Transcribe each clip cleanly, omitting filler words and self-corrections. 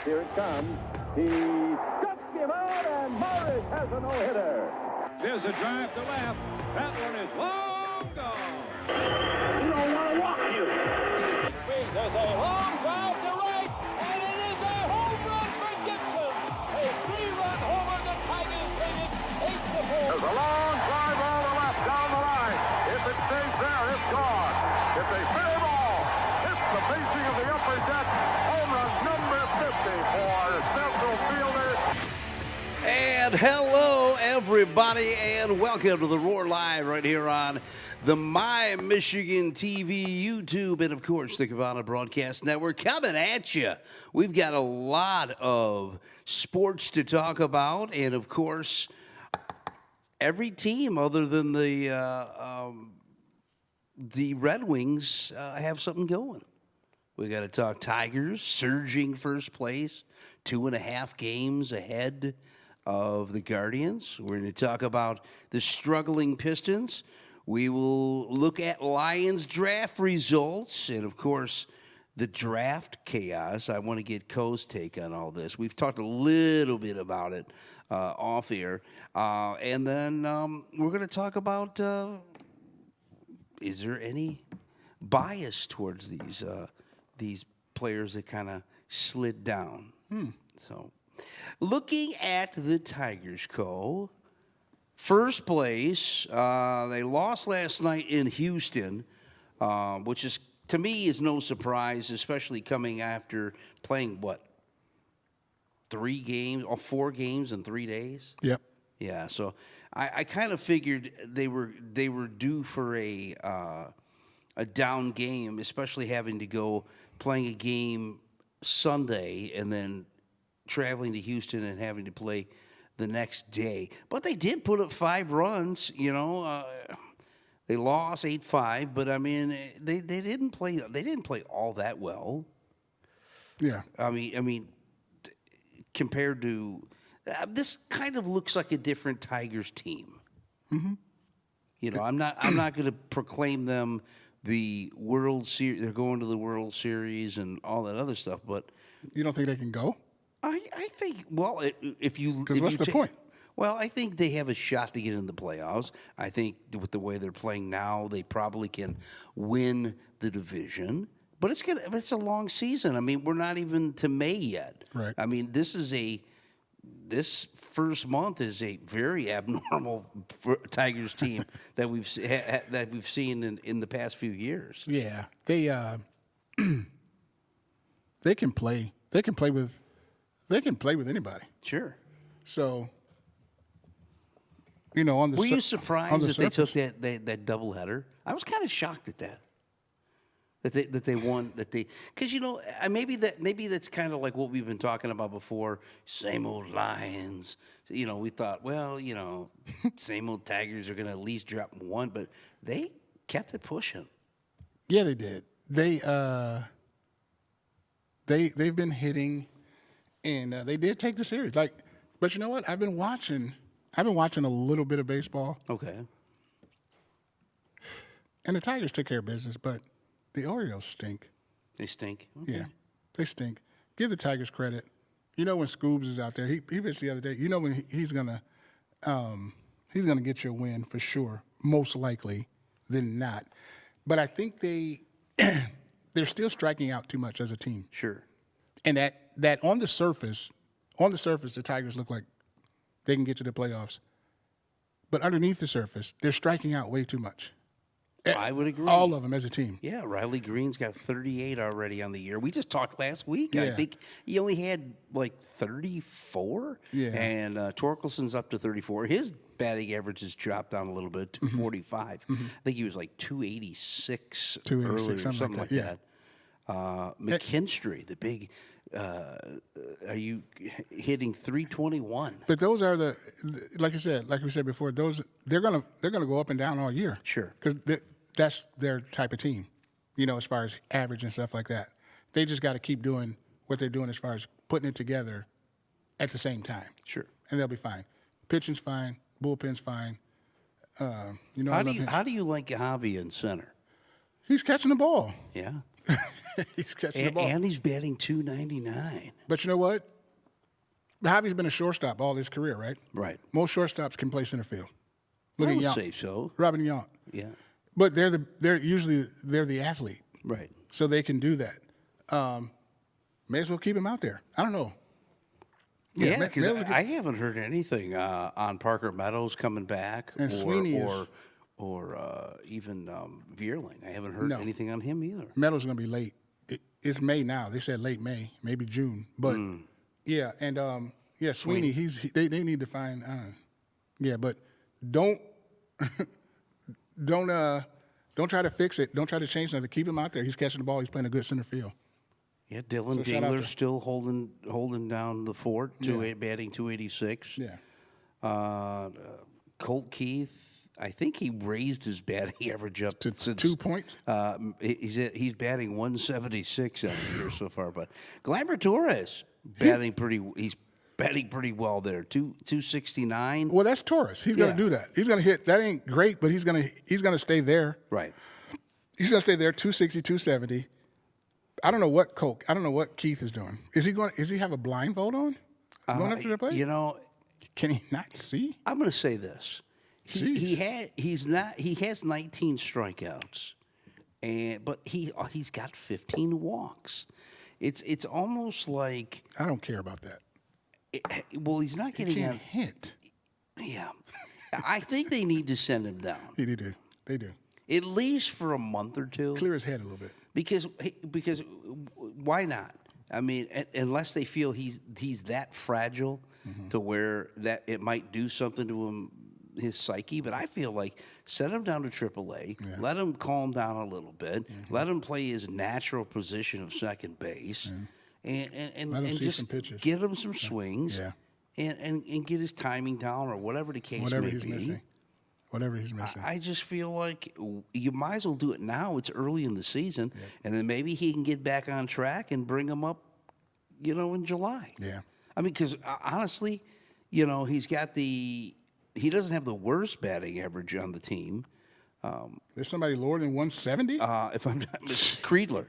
Here it comes. He struck him out, and Morris has a no-hitter. There's a drive to left. That one is long gone. You don't want to walk you. There's a long drive to right, and it is a home run for Gibson. A three-run homer. The Tigers take it 8-4. There's a long drive all the left down the line. If it stays there, it's gone. It's a fair ball. It's the facing of the upper deck. Home run number 50 for Central Fielder. And hello, everybody, and welcome to the Roar Live right here on the My Michigan TV, YouTube, and, of course, the Cavana Broadcast Network coming at you. We've got a lot of sports to talk about, and, of course, every team other than the Red Wings have something going. We got to talk Tigers, surging first place, 2.5 games ahead of the Guardians. We're going to talk about the struggling Pistons. We will look at Lions draft results and, of course, the draft chaos. I want to get Co's take on all this. We've talked a little bit about it off air. And then we're going to talk about is there any bias towards these players that kind of slid down? So looking at the Tigers, Co., first place, they lost last night in Houston, which is, to me, is no surprise, especially coming after playing, 4 games in 3 days? Yep. Yeah, so I kind of figured they were due for a down game, especially having to go playing a game Sunday and then traveling to Houston and having to play the next day. But they did put up 5 runs, They lost 8-5, but I mean they didn't play all that well. Yeah. I mean compared to this kind of looks like a different Tigers team. Mm-hmm. I'm not going to proclaim them the World Series. They're going to the World Series and all that other stuff, but You don't think they can go? I think, well, if you... Because what's the point? Well, I think they have a shot to get in the playoffs. I think with the way they're playing now, they probably can win the division. But it's a long season. I mean, we're not even to May yet. Right. I mean, this first month is a very abnormal Tigers team that we've seen in the past few years. Yeah. They can play. They can play with anybody. Sure. So, on the Were you surprised that they took surface, that doubleheader? I was kind of shocked at that. That they won, because maybe that's kind of like what we've been talking about before. Same old Lions. We thought, same old Tigers are going to at least drop one, but they kept it pushing. Yeah, they did. They've been hitting, and they did take the series. But you know what? I've been watching a little bit of baseball. Okay. And the Tigers took care of business, but the Orioles stink. They stink. Okay. Yeah, they stink. Give the Tigers credit. When Scoobs is out there, he pitched the other day. When he's gonna get you a win for sure, most likely than not. But I think they're still striking out too much as a team. Sure. And that on the surface, the Tigers look like they can get to the playoffs. But underneath the surface, they're striking out way too much. I would agree. All of them as a team. Yeah, Riley Green's got 38 already on the year. We just talked last week. Yeah. I think he only had 34. Yeah. And Torkelson's up to 34. His batting average has dropped down a little bit, 245. I think he was 286 earlier, something like that. McKinstry, the big, are you hitting 321? But those are like we said before, those they're gonna go up and down all year. Sure. Because that's their type of team, as far as average and stuff like that. They just got to keep doing what they're doing as far as putting it together at the same time. Sure. And they'll be fine. Pitching's fine. Bullpen's fine. How do you like Javi in center? He's catching the ball. Yeah. He's catching the ball. And he's batting .299. But you know what? Javi's been a shortstop all his career, right? Right. Most shortstops can play center field. Look I at would Yount. say so. Robin Yount. Yeah. But they're usually the athlete, Right. so they can do that. May as well keep him out there. I don't know. Yeah, may- because may as well I haven't heard anything on Parker Meadows coming back, And Sweeney or even Vierling. I haven't heard No. anything on him either. Meadows going to be late. It's May now. They said late May, maybe June. But yeah, and Sweeney. They need to find. Yeah, but don't try to fix it. Don't try to change nothing. Keep him out there. He's catching the ball. He's playing a good center field. Yeah, Dylan So shout out Dingler's to- still holding down the fort, batting .286. Yeah. Colt Keith, I think he raised his batting average up To since 2 points. He's batting 176 on the year so far. But Gleyber Torres batting pretty well there. 269. Well, that's Torres. He's going to do that. He's going to hit. That ain't great, but he's going to stay there. Right. He's going to stay there. 260, 270. I don't know what Keith is doing. Is he have a blindfold on? Going up to the plate? You know, Can he not see? I'm going to say this. He has 19 strikeouts, but he's got 15 walks. It's almost like I don't care about that. he's not He getting can't hit. Yeah, I think they need to send him down They do. They do. at least for a month or two. Clear his head a little bit. Because why not? I mean, unless they feel he's that fragile to where that it might do something to him, his psyche. But I feel like send him down to AAA, let him calm down a little bit, let him play his natural position of second base, and Let him see just some pitches. get him some swings, Yeah. and get his timing down or whatever the case Whatever may he's be. missing. Whatever he's missing. I just feel like you might as well do it now. It's early in the season, and then maybe he can get back on track and bring him up, in July. Yeah. I mean, because honestly, he doesn't have the worst batting average on the team. There's somebody lower than 170? If I'm not Creedler,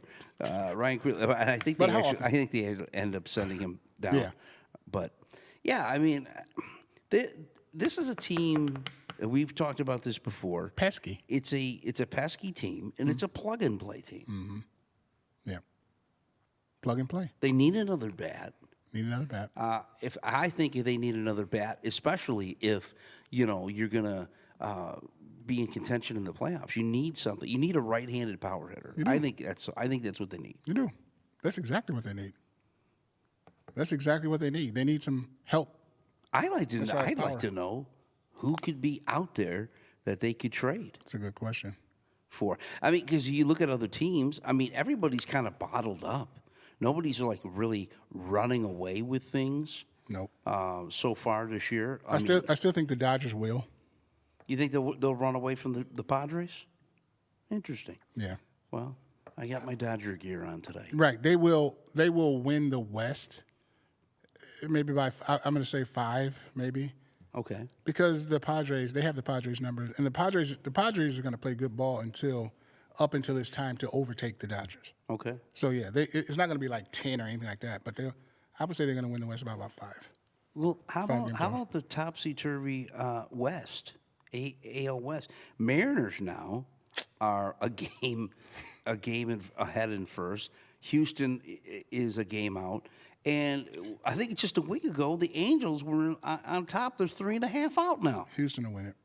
Ryan Creedler, and I think But how often? I think they end up sending him down. Yeah. But yeah, I mean, this is a team. We've talked about this before. Pesky. It's a pesky team, and it's a plug and play team. Yeah. Plug and play. They need another bat. Need another bat. I think if they need another bat, especially if you're gonna be in contention in the playoffs, you need something. You need a right-handed power hitter. I think that's what they need. You do. That's exactly what they need. That's exactly what they need. They need some help. I'd like power. to know who could be out there that they could trade That's a good question. for. I mean, because you look at other teams. I mean, everybody's kind of bottled up. Nobody's like really running away with things. Nope. So far this year. I still think the Dodgers will. You think they'll run away from the Padres? Interesting. Yeah. Well, I got my Dodger gear on today. Right. They will win the West. Maybe I'm going to say 5, maybe. Okay. Because they have the Padres number, and the Padres are going to play good ball until it's time to overtake the Dodgers. Okay. So yeah, it's not going to be like 10 or anything like that, but I would say they're going to win the West by about 5. Well, how games about the topsy-turvy West, AL West? Mariners now are a game ahead in first. Houston is a game out. And I think just a week ago, the Angels were on top. They're 3.5 out now. Houston will win it.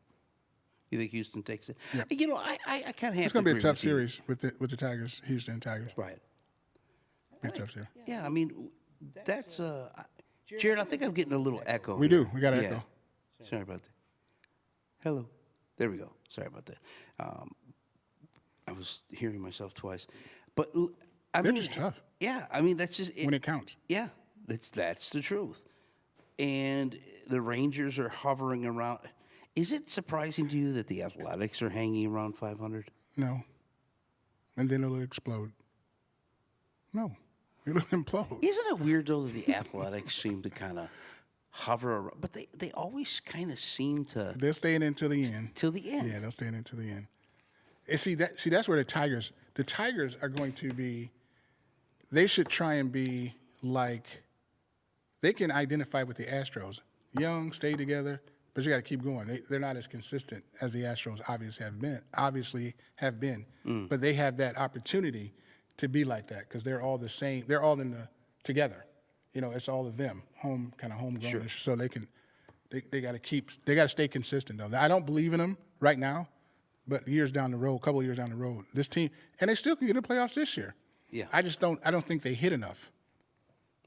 You think Houston takes it? Yeah. I kind of have It's going to be a tough series with the Tigers, Houston Tigers. Right. Be a tough series. Yeah, I mean, that's Jared, I think I'm getting a little echo. We here. do. We got an echo. Sorry about that. Hello. There we go. Sorry about that. I was hearing myself twice. But They're just tough. Yeah, I mean, that's just it. When it counts. Yeah, that's the truth. And the Rangers are hovering around. Is it surprising to you that the Athletics are hanging around 500? No. And then it'll explode. No. It'll implode. Isn't it weird, though, that the Athletics seem to kind of hover around? But they always kind of seem to... They're staying in till the end. Till the end. Yeah, they'll stay in till the end. And see, that's where the Tigers are going to be they should try and be like they can identify with the Astros. Young, stay together, but you got to keep going. They're not as consistent as the Astros obviously have been. But they have that opportunity to be like that because they're all the same. They're all together. It's all of them, homegrown. Sure. So they got to stay consistent though. I don't believe in them right now, but a couple of years down the road, this team, and they still can get in the playoffs this year. Yeah. I don't think they hit enough.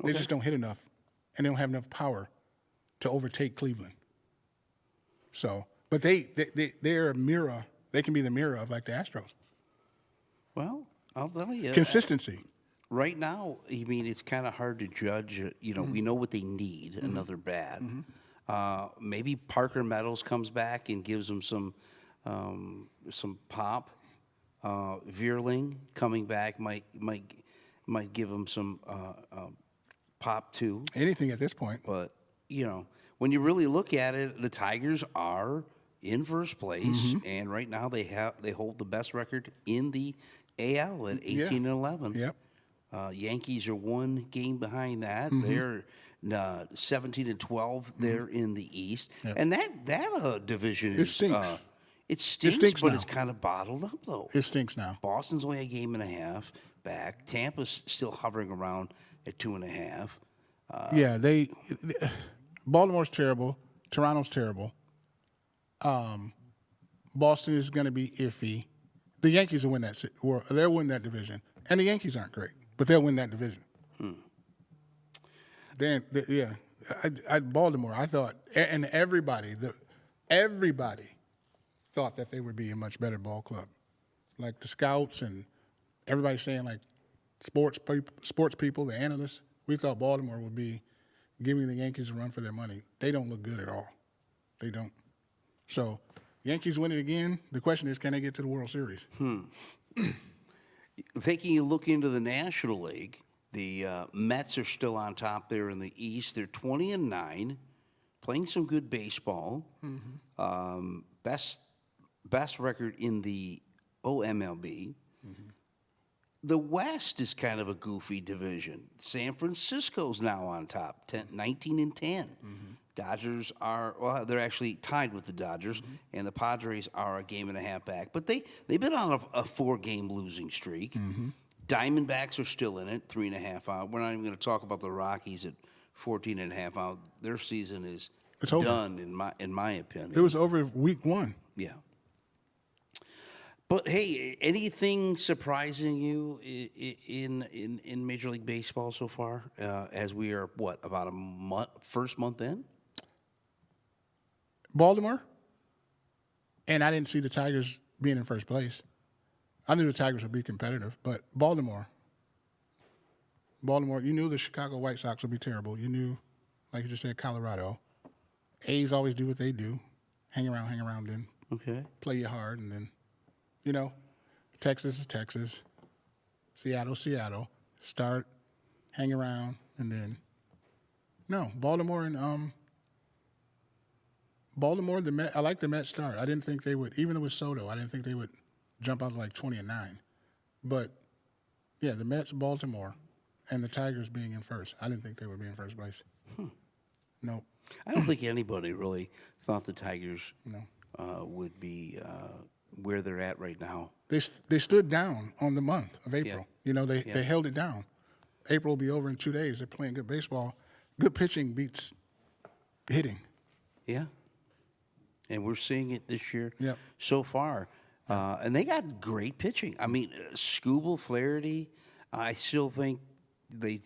They just don't hit enough, and they don't have enough power to overtake Cleveland. So, but they're a mirror. They can be the mirror of like the Astros. Well, I'll tell you. Consistency. Right now, it's kind of hard to judge. We know what they need, another bat. Maybe Parker Meadows comes back and gives them some pop. Veerling coming back might give them some pop too. Anything at this point. But when you really look at it, the Tigers are in first place, and right now they hold the best record in the AL at 18-11. Yep. Yankees are one game behind that. They're 17-12. They're in the East, and that division It stinks. It stinks, stinks but now. it's kind of bottled up though. It stinks now. Boston's only a game and a half back. Tampa's still hovering around at 2.5. Yeah, Baltimore's terrible. Toronto's terrible. Boston is going to be iffy. The Yankees will win that. They'll win that division, and the Yankees aren't great, but they'll win that division. Baltimore. I thought, and everybody thought that they would be a much better ball club, like the scouts and everybody saying like sports people, the analysts. We thought Baltimore would be giving the Yankees a run for their money. They don't look good at all. They don't. So, Yankees win it again. The question is, can they get to the World Series? Taking a look into the National League, the Mets are still on top there in the East. They're 20-9, playing some good baseball. Best record in the OMLB. The West is kind of a goofy division. San Francisco's now on top, 19-10. Dodgers they're actually tied with the Dodgers, and the Padres are a game and a half back. But they've been on a 4-game losing streak. Diamondbacks are still in it, 3.5 out. We're not even going to talk about the Rockies at 14.5 out. Their season is done, in my opinion. It was over week 1. Yeah. But hey, anything surprising you in Major League Baseball so far? As we are about first month in? Baltimore, and I didn't see the Tigers being in first place. I knew the Tigers would be competitive, but Baltimore, you knew the Chicago White Sox would be terrible. You knew, like you just said, Colorado. A's always do what they do, hang around, then play you hard, and then. Texas is Texas, Seattle, start, hang around, and then, Baltimore, the Mets, I like the Mets start. I didn't think they would, even with Soto, I didn't think they would jump out like 20-9. But, yeah, the Mets, Baltimore, and the Tigers being in first. I didn't think they would be in first place. No. I don't think anybody really thought the Tigers would be where they're at right now. They stood down on the month of April. Yeah. They held it down. April will be over in 2 days. They're playing good baseball. Good pitching beats hitting. Yeah. And we're seeing it this year so far. And they got great pitching. Skubal, Flaherty, I still think the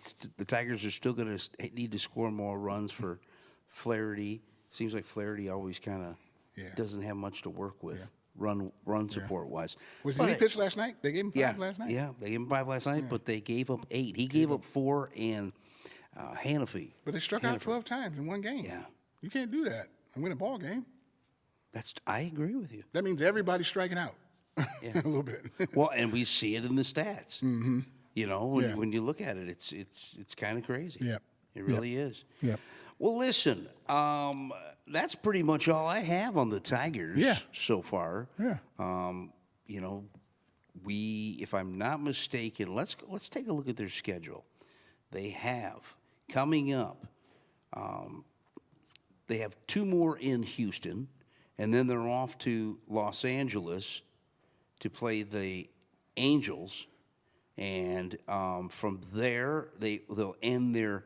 Tigers are still going to need to score more runs for Flaherty. Seems like Flaherty always kind of doesn't have much to work with. Run support-wise. Did he pitch last night? They gave him 5 last night? Yeah, they gave him 5 last night, but they gave up 8. He gave up 4, and Hannafy. But they struck out 12 times in one game. Yeah. You can't do that and win a ball game. I agree with you. That means everybody's striking out a little bit. Well, and we see it in the stats. When you look at it, it's kind of crazy. Yeah. It really is. Yeah. Well, listen, that's pretty much all I have on the Tigers so far. Yeah. if I'm not mistaken, let's take a look at their schedule. They have coming up. They have 2 more in Houston, and then they're off to Los Angeles to play the Angels, and from there they'll end their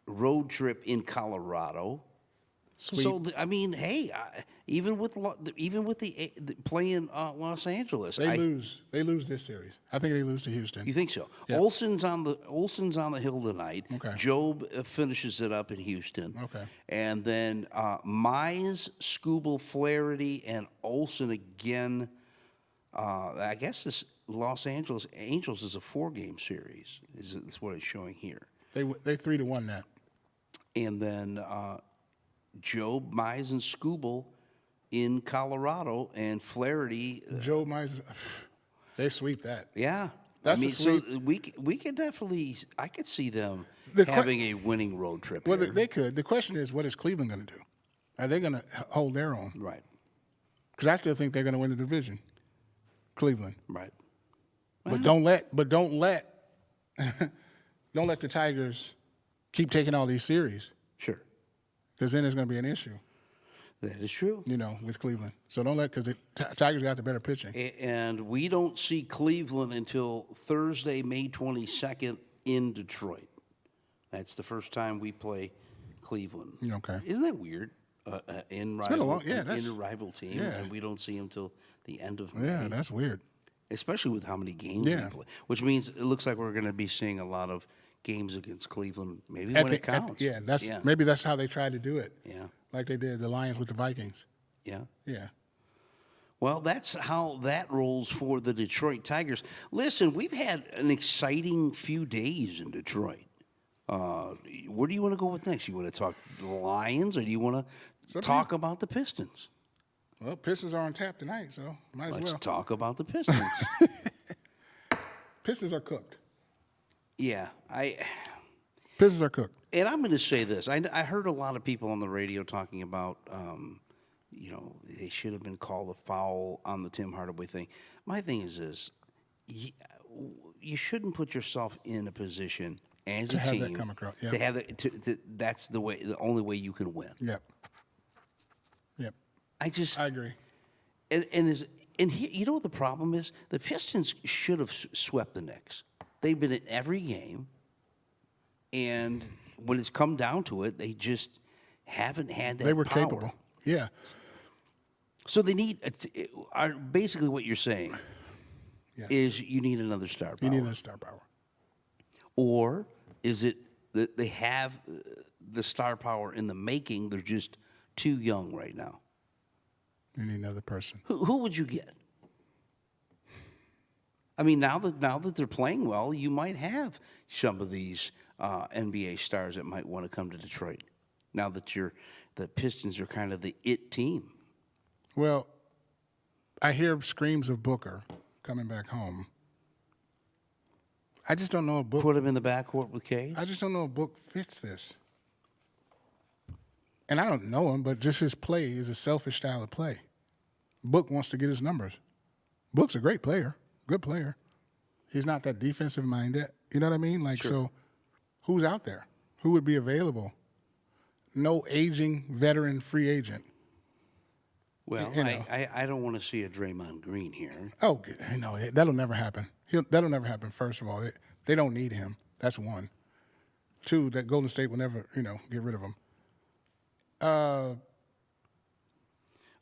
road trip in Colorado. Sweet. So I mean, hey, even with the playing Los Angeles, They lose this series. I think they lose to Houston. You think so? Yep. Olsen's on the hill tonight. Okay. Job finishes it up in Houston. Okay. And then Mize, Skubal, Flaherty, and Olsen again. I guess this Los Angeles Angels is a 4-game series. Is what it's showing here. They 3-1 that. And then Job, Mize, and Skubal in Colorado, and Flaherty. Joe Mize, they sweep that. Yeah. That's I mean, a sweep. so we could definitely, I could see them The having a winning road trip. Well, here. they could. The question is, what is Cleveland going to do? Are they going to hold their own? Right, Because I still think they're going to win the division. Cleveland. right. But don't let don't let the Tigers keep taking all these series, Sure. because then there's going to be an issue, That is true. with Cleveland. So don't let, because the Tigers got the better pitching. And we don't see Cleveland until Thursday, May 22nd in Detroit. That's the first time we play Cleveland. Okay. Isn't that weird? In been a long- yeah, in that's- a rival team, yeah. and we don't see them till the end of May. Yeah, that's weird. Especially with how many games Yeah. we play, which means it looks like we're going to be seeing a lot of games against Cleveland, maybe when it counts. Maybe that's how they tried to do it. Yeah. Like they did the Lions with the Vikings. Yeah. Yeah. Well, that's how that rolls for the Detroit Tigers. Listen, we've had an exciting few days in Detroit. Where do you want to go with next? You want to talk the Lions, or do you want to talk about the Pistons? Well, Pistons are on tap tonight, so might as Let's well. talk about the Pistons. Pistons are cooked. Yeah, Pistons are cooked. and I'm going to say this. I heard a lot of people on the radio talking about, they should have been called a foul on the Tim Hardaway thing. My thing is this: you shouldn't put yourself in a position as To a have team that come across, yeah. to have that. That's the only way you can win. Yep. Yep. I agree. And here, you know what the problem is? The Pistons should have swept the Knicks. They've been in every game, and when it's come down to it, they just haven't had that. They were power. capable. Yeah. So they need. Basically, what you're saying Yes. is you need another star power. You need that star power. Or is it that they have the star power in the making? They're just too young right now. You need another person. Who would you get? I mean, now that they're playing well, you might have some of these NBA stars that might want to come to Detroit. Now that the Pistons are kind of the it team. Well, I hear screams of Booker coming back home. I just don't know if Book. Put him in the backcourt with Cade. I just don't know if Book fits this. And I don't know him, but just his play is a selfish style of play. Book wants to get his numbers. Book's a great player, good player. He's not that defensive minded. You know what I mean? Like, Sure. So who's out there? Who would be available? No aging veteran free agent. Well, you know. I don't want to see a Draymond Green here. Oh, no, that'll never happen. That'll never happen, first of all. They don't need him. That's one. Two, that Golden State will never, get rid of him.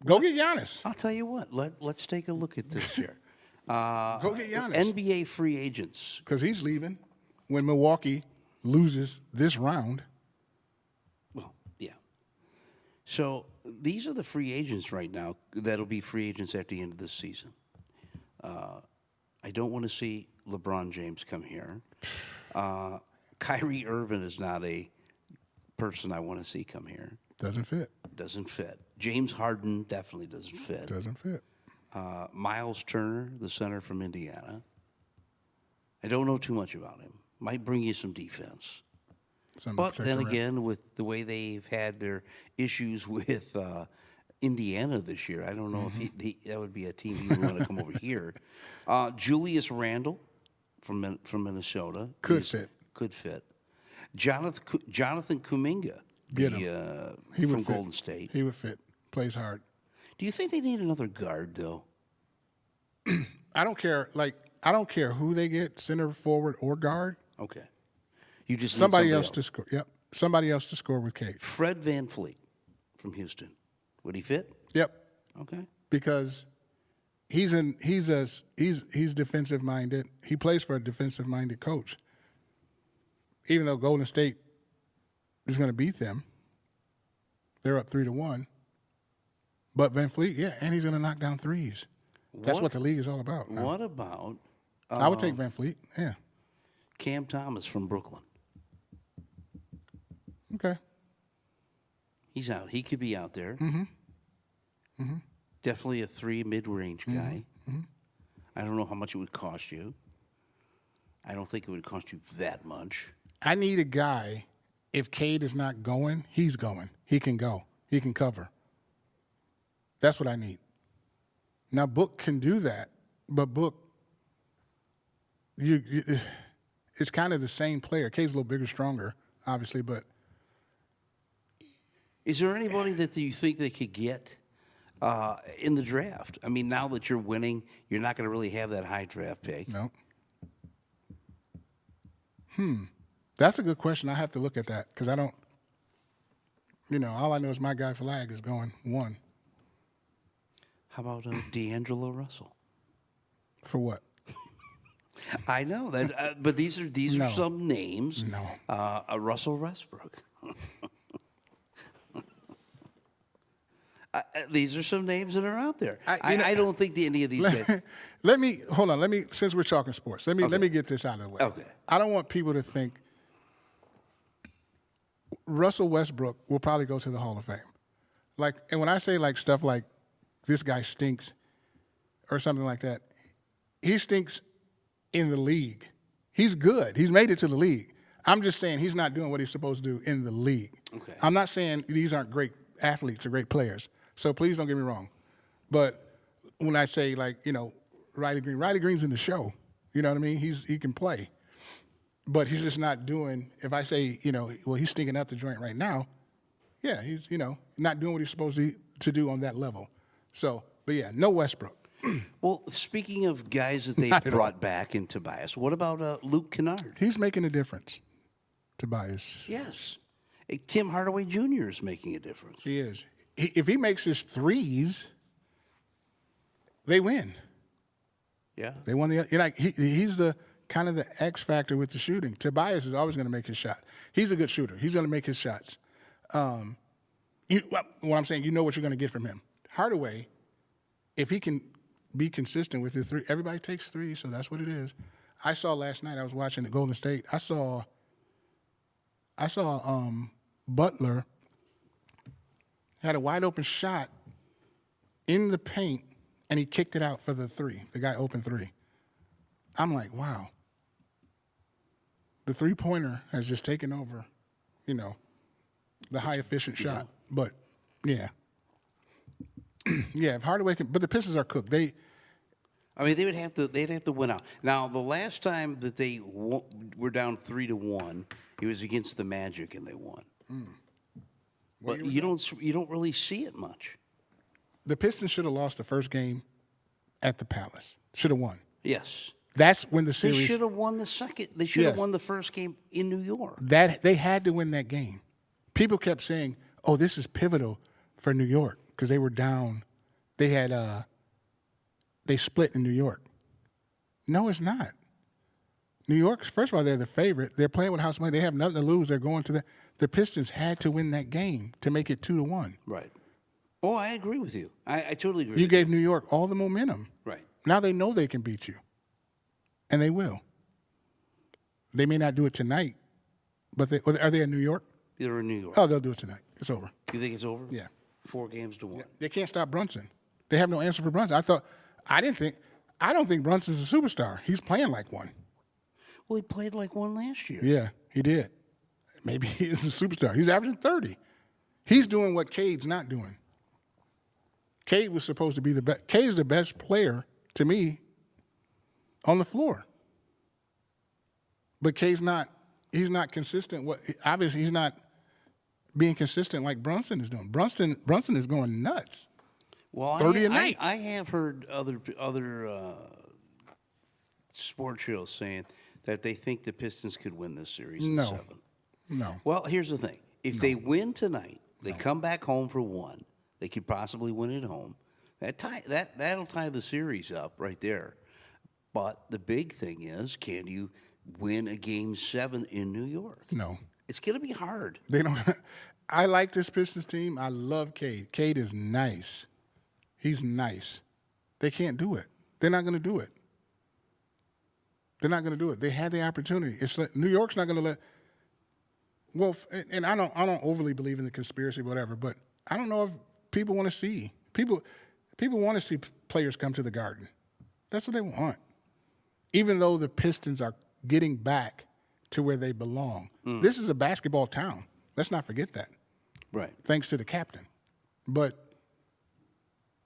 Go get Giannis. I'll tell you what. Let's take a look at this here. Go get Giannis. NBA free agents. Because he's leaving when Milwaukee loses this round. Well, yeah. So these are the free agents right now that'll be free agents at the end of this season. I don't want to see LeBron James come here. Kyrie Irving is not a person I want to see come here. Doesn't fit. Doesn't fit. James Harden definitely doesn't fit. Doesn't fit. Miles Turner, the center from Indiana. I don't know too much about him. Might bring you some defense. Something to But protect then the rim. again, with the way they've had their issues with Indiana this year. I don't know Mm-hmm. if that would be a team he would want to come over here. Julius Randle from Minnesota Could fit. Could fit. Jonathan Kuminga, Get He from would fit. Golden State. He would fit. Plays hard. Do you think they need another guard though? I don't care. I don't care who they get, center, forward, or guard. Okay, you just need Somebody else to score. Yep. Somebody else to score with Cade. Fred VanVleet from Houston. Would he fit? Yep. Okay. Because he's defensive minded. He plays for a defensive minded coach. Even though Golden State is going to beat them, they're up 3-1. But VanVleet, yeah, and he's going to knock down threes. That's what the league is all about. Now. What about I would take VanVleet. Yeah. Cam Thomas from Brooklyn? Okay. He's out. He could be out there. Mm-hmm. Definitely a 3 mid-range guy. I don't know how much it would cost you. I don't think it would cost you that much. I need a guy, if Cade is not going, he's going. He can go. He can cover. That's what I need. Now, Book can do that, but Book, it's kind of the same player. Cade's a little bigger, stronger, obviously, but Is there anybody that you think they could get in the draft? I mean, now that you're winning, you're not going to really have that high draft pick. no. That's a good question. I have to look at that because I don't, all I know is my guy Flag is going 1. How about D'Angelo Russell? For what? I know that, but these are No. some names. No. Russell Westbrook. These are some names that are out there. I don't think any of these guys. Hold on. Since we're talking sports, let me get this out of the way. Okay. I don't want people to think Russell Westbrook will probably go to the Hall of Fame. And when I say stuff like this guy stinks or something like that, he stinks in the league. He's good. He's made it to the league. I'm just saying he's not doing what he's supposed to do in the league. Okay. I'm not saying these aren't great athletes or great players. So please don't get me wrong. But when I say Riley Green's in the show. You know what I mean? He can play. But he's just not doing, if I say, he's stinking up the joint right now, yeah, he's, not doing what he's supposed to do on that level. So, but yeah, no Westbrook. Well, speaking of guys that they've Not at all. brought back in Tobias, what about Luke Kennard? He's making a difference, Tobias. Yes. Tim Hardaway Jr. is making a difference. He is. If he makes his threes, they win. Yeah. They won he's the kind of the X factor with the shooting. Tobias is always going to make his shot. He's a good shooter. He's going to make his shots. What I'm saying, you know what you're going to get from him. Hardaway, if he can be consistent with his three, everybody takes threes, so that's what it is. I saw last night, I was watching the Golden State. I saw Butler had a wide open shot in the paint, and he kicked it out for the three. The guy open three. I'm like, wow. The three-pointer has just taken over, the high-efficient shot. But, yeah. Yeah, if Hardaway can – but the Pistons are cooked. They'd have to win out. Now, the last time that they were down 3-1, it was against the Magic, and they won. But you don't really see it much. The Pistons should have lost the first game at the Palace. Should have won. Yes. That's when the They series – should have won the second. They should have Yes. won the first game in New York. they had to win that game. People kept saying, "Oh, this is pivotal for New York," because they were down. They had they split in New York. No, it's not. New York, first of all, they're the favorite. They're playing with house money. They have nothing to lose. They're going to the Pistons had to win that game to make it 2-1. Right. Oh, I agree with you. I totally agree. You with gave New York all the momentum. Right. Now they know they can beat you, and they will. They may not do it tonight, but are they in New York? They're in New York. Oh, they'll do it tonight. It's over. You think it's over? Yeah. 4 games to 1. They can't stop Brunson. They have no answer for Brunson. I don't think Brunson's a superstar. He's playing like one. Well, he played like one last year. Yeah, he did. Maybe he is a superstar. He's averaging 30. He's doing what Cade's not doing. Cade was supposed to be the best. Cade is the best player to me on the floor. But Cade's not. He's not consistent. Obviously he's not being consistent like Brunson is doing. Brunson is going nuts. Well, 30 a night. I have heard other sports shows saying that they think the Pistons could win this series in 7. No. Well, here's the thing. If they win tonight, they come back home for 1. They could possibly win at home. That'll tie the series up right there. But the big thing is, can you win a Game 7 in New York? No. It's going to be hard. They don't. I like this Pistons team. I love Cade. Cade is nice. He's nice. They can't do it. They're not going to do it. They're not going to do it. They had the opportunity. New York's not going to let. Well, and I don't overly believe in the conspiracy, whatever. But I don't know if people want to see people want to see players come to the Garden. That's what they want. Even though the Pistons are getting back to where they belong, this is a basketball town. Let's not forget that. Right. Thanks to the captain. But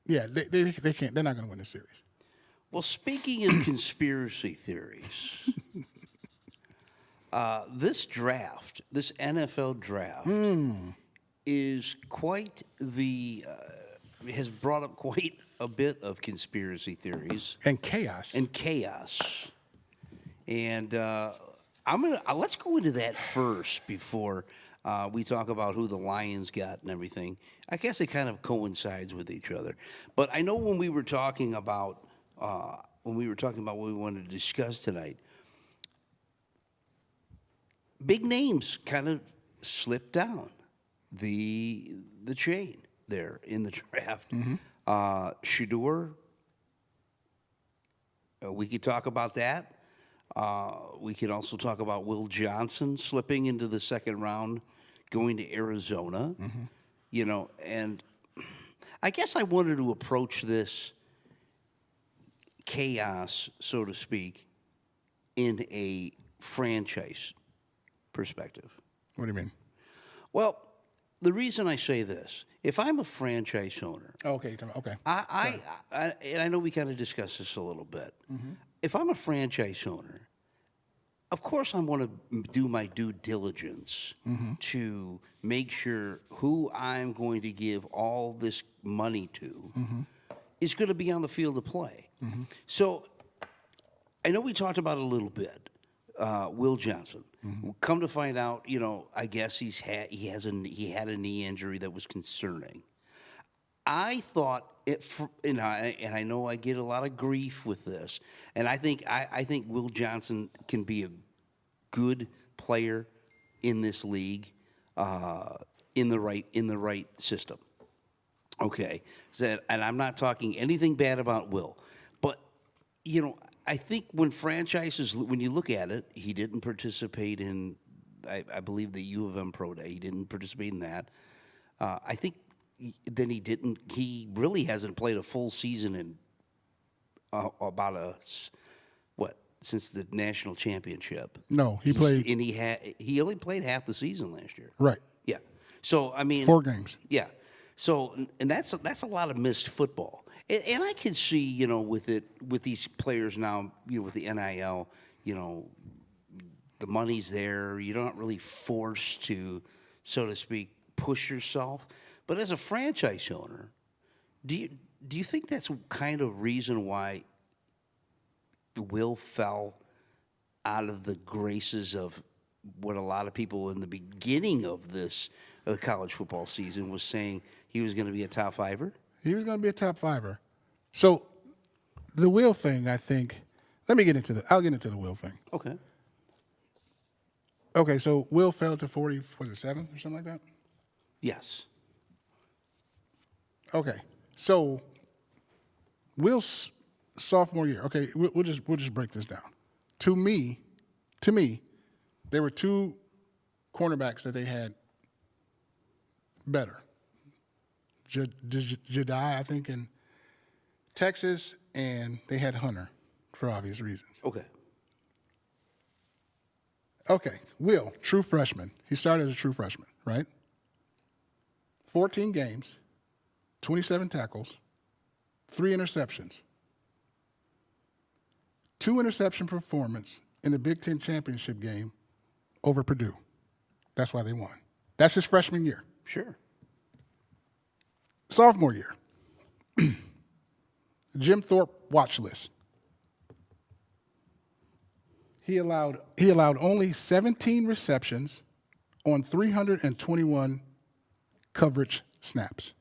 yeah, they can't. They're not going to win this series. Well, speaking of conspiracy theories, this NFL draft, is quite has brought up quite a bit of conspiracy theories And chaos. And let's go into that first before we talk about who the Lions got and everything. I guess it kind of coincides with each other. But I know when we were talking about what we wanted to discuss tonight, big names kind of slipped down the chain there in the draft. Shedeur, we could talk about that. We could also talk about Will Johnson slipping into the second round, going to Arizona. You know, and I guess I wanted to approach this chaos, so to speak, in a franchise perspective. What do you mean? Well, the reason I say this, if I'm a franchise owner, Okay. and I know we kind of discussed this a little bit. If I'm a franchise owner, of course I want to do my due diligence to make sure who I'm going to give all this money to is going to be on the field of play. So I know we talked about it a little bit. Will Johnson. Come to find out, you know, I guess he had a knee injury that was concerning. I thought and I know I get a lot of grief with this, and I think Will Johnson can be a good player in this league, in the right system. Okay, and I'm not talking anything bad about Will, but you know, I think when you look at it, he didn't participate in, I believe, the U of M Pro Day. He didn't participate in that. I think then he really hasn't played a full season in since the national championship. No, he played. And he only played half the season last year. Right. Yeah. So, I mean. 4 games. Yeah. So, and that's a lot of missed football. And I can see, you know, with these players now, you know, with the NIL, you know, the money's there. You're not really forced to, so to speak, push yourself. But as a franchise owner, do you think that's kind of reason why Will fell out of the graces of what a lot of people in the beginning of the college football season was saying he was going to be a top fiver? He was going to be a top fiver. So the Will thing, I think, I'll get into the Will thing. Okay. Okay, so Will fell to 47 or something like that? Yes. Okay, so Will's sophomore year. Okay, we'll just break this down. To me, there were 2 cornerbacks that they had better. Jedi, I think, in Texas, and they had Hunter for obvious reasons. Okay. Okay, Will, true freshman. He started as a true freshman, right? 14 games, 27 tackles, 3 interceptions. 2 interception performance in the Big Ten championship game over Purdue. That's why they won. That's his freshman year. Sure. Sophomore year. Jim Thorpe watch list. He allowed only 17 receptions on 321 coverage snaps.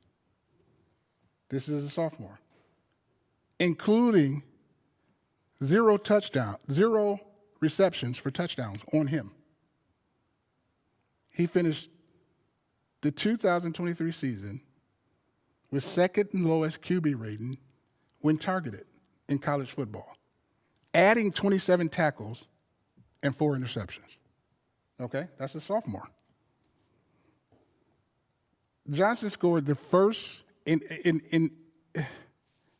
This is a sophomore, including 0 receptions for touchdowns on him. He finished the 2023 season with second lowest QB rating when targeted in college football, adding 27 tackles and 4 interceptions. Okay, that's a sophomore. Johnson scored the first in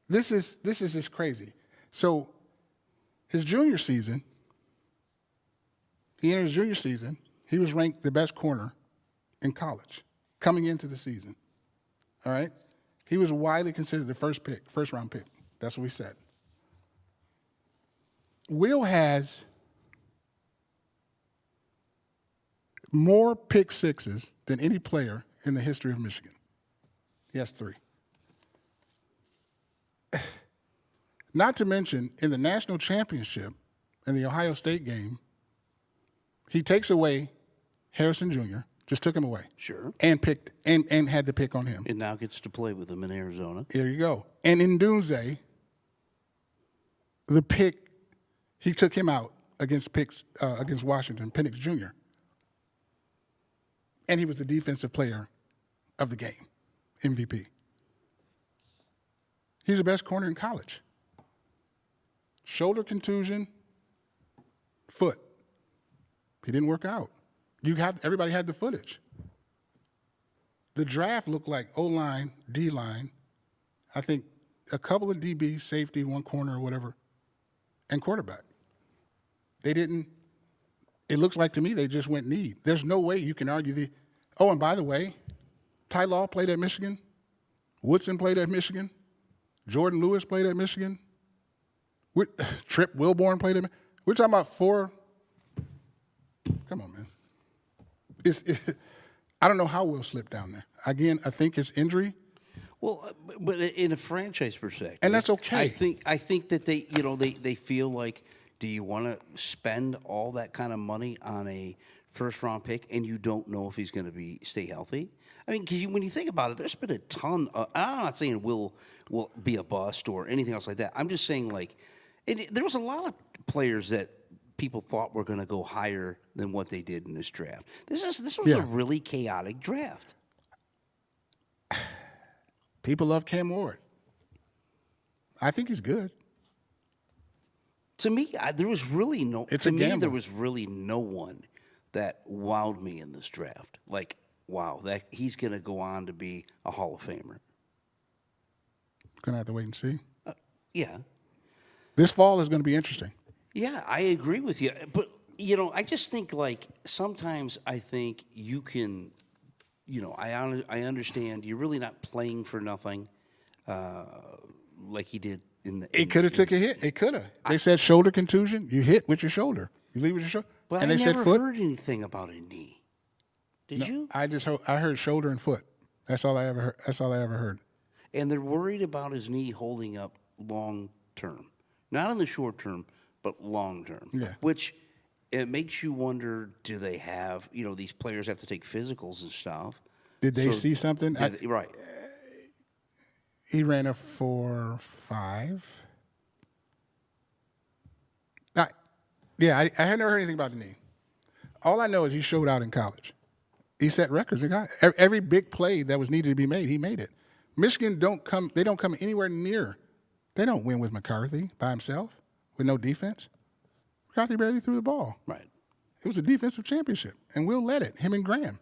this is just crazy. So his junior season, he was ranked the best corner in college coming into the season. All right? He was widely considered the first round pick. That's what we said. Will has more pick sixes than any player in the history of Michigan. He has 3. Not to mention, in the national championship, in the Ohio State game, he takes away Harrison Jr., just took him away. Sure. And picked and had the pick on him. And now gets to play with him in Arizona. There you go. And in Dunze, the pick, he took him out against Washington, Penix Jr. And he was the defensive player of the game, MVP. He's the best corner in college. Shoulder contusion, foot. He didn't work out. Everybody had the footage. The draft looked like O-line, D-line, I think a couple of DB, safety, 1 corner or whatever, and quarterback. They didn't, it looks like to me they just went need. There's no way you can argue oh, and by the way, Ty Law played at Michigan. Woodson played at Michigan. Jordan Lewis played at Michigan. Trip Wilborn played at Michigan. We're talking about 4. Come on, man. I don't know how Will slipped down there. Again, I think it's injury. Well, but in a franchise perspective, and that's okay. I think that they feel like, do you want to spend all that kind of money on a first round pick and you don't know if he's going to stay healthy? I mean, because when you think about it, there's been a ton. I'm not saying Will be a bust or anything else like that. I'm just saying there was a lot of players that people thought were going to go higher than what they did in this draft. This was a really chaotic draft. People love Cam Ward. I think he's good. To me, there was really no. It's to a me, gamble. there was really no one that wowed me in this draft. Like, wow, that he's going to go on to be a Hall of Famer. Gonna have to wait and see. Yeah. This fall is going to be interesting. Yeah, I agree with you. But, I just think, sometimes I think you can, I understand you're really not playing for nothing like he did in the. It could have took a hit. It could have. They said shoulder contusion. You hit with your shoulder. You leave with your shoulder. But and I they never said foot. heard anything about a knee. Did you? I heard shoulder and foot. That's all I ever heard. That's all I ever heard. And they're worried about his knee holding up long term, not in the short term, but long term. Yeah. Which it makes you wonder: do they have these players have to take physicals and stuff? Did they see something? Right. He ran a 4.5. I had never heard anything about the knee. All I know is he showed out in college. He set records. Every big play that was needed to be made, he made it. Michigan don't come anywhere near. They don't win with McCarthy by himself with no defense. McCarthy barely threw the ball. Right. It was a defensive championship, and Will led it, him and Graham.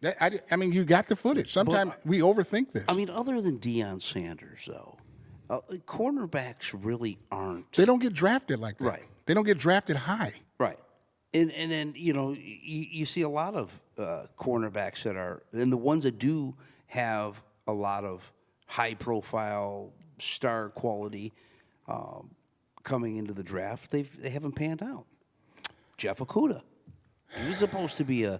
You got the footage. Sometimes we overthink this. Other than Deion Sanders, though, cornerbacks really aren't. They don't get drafted like that. Right. They don't get drafted high. Right. And then, you see a lot of cornerbacks that are, and the ones that do have a lot of high-profile star quality coming into the draft, they haven't panned out. Jeff Okudah, he was supposed to be an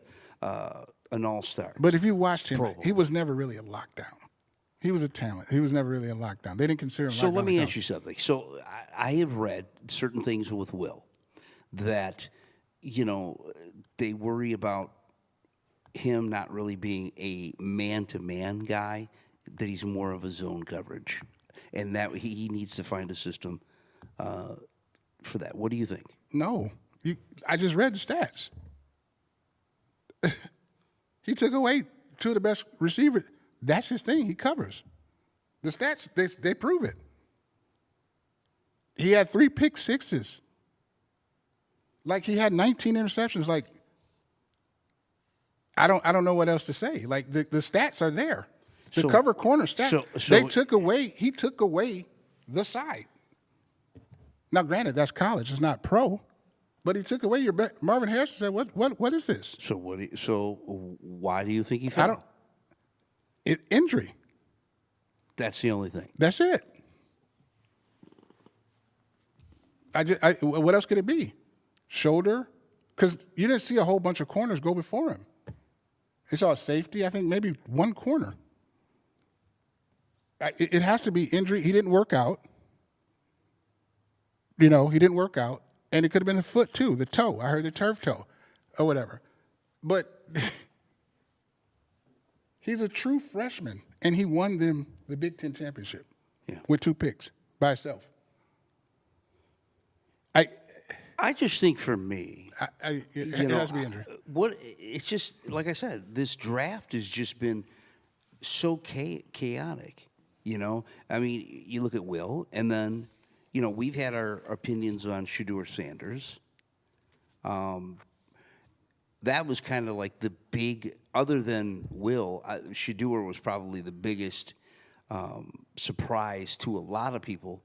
all-star. But if you watched him, Pro. he was never really a lockdown. He was a talent. He was never really a lockdown. They didn't consider him. So lockdown let me talent. ask you something. So I have read certain things with Will that, they worry about him not really being a man-to-man guy, that he's more of a zone coverage, and that he needs to find a system for that. What do you think? No, I just read the stats. He took away two of the best receivers. That's his thing. He covers. The stats, they prove it. He had 3 pick sixes. Like, he had 19 interceptions. Like, I don't know what else to say. Like, the stats are there. The cover corner stats. He took away the side. Now, granted, that's college. It's not pro. But he took away your Marvin Harrison said, "What is this?" So why do you think he fell? Injury. That's the only thing. That's it. What else could it be? Shoulder? Because you didn't see a whole bunch of corners go before him. You saw a safety, I think maybe one corner. It has to be injury. He didn't work out. He didn't work out. And it could have been the foot, too, the toe. I heard the turf toe or whatever. But he's a true freshman, and he won them the Big Ten championship with 2 picks by himself. I just think for me, it has to be injury. It's just, like I said, this draft has just been so chaotic, I mean, you look at Will, and then, we've had our opinions on Shedeur Sanders. That was kind of like the big, other than Will, Shedeur was probably the biggest surprise to a lot of people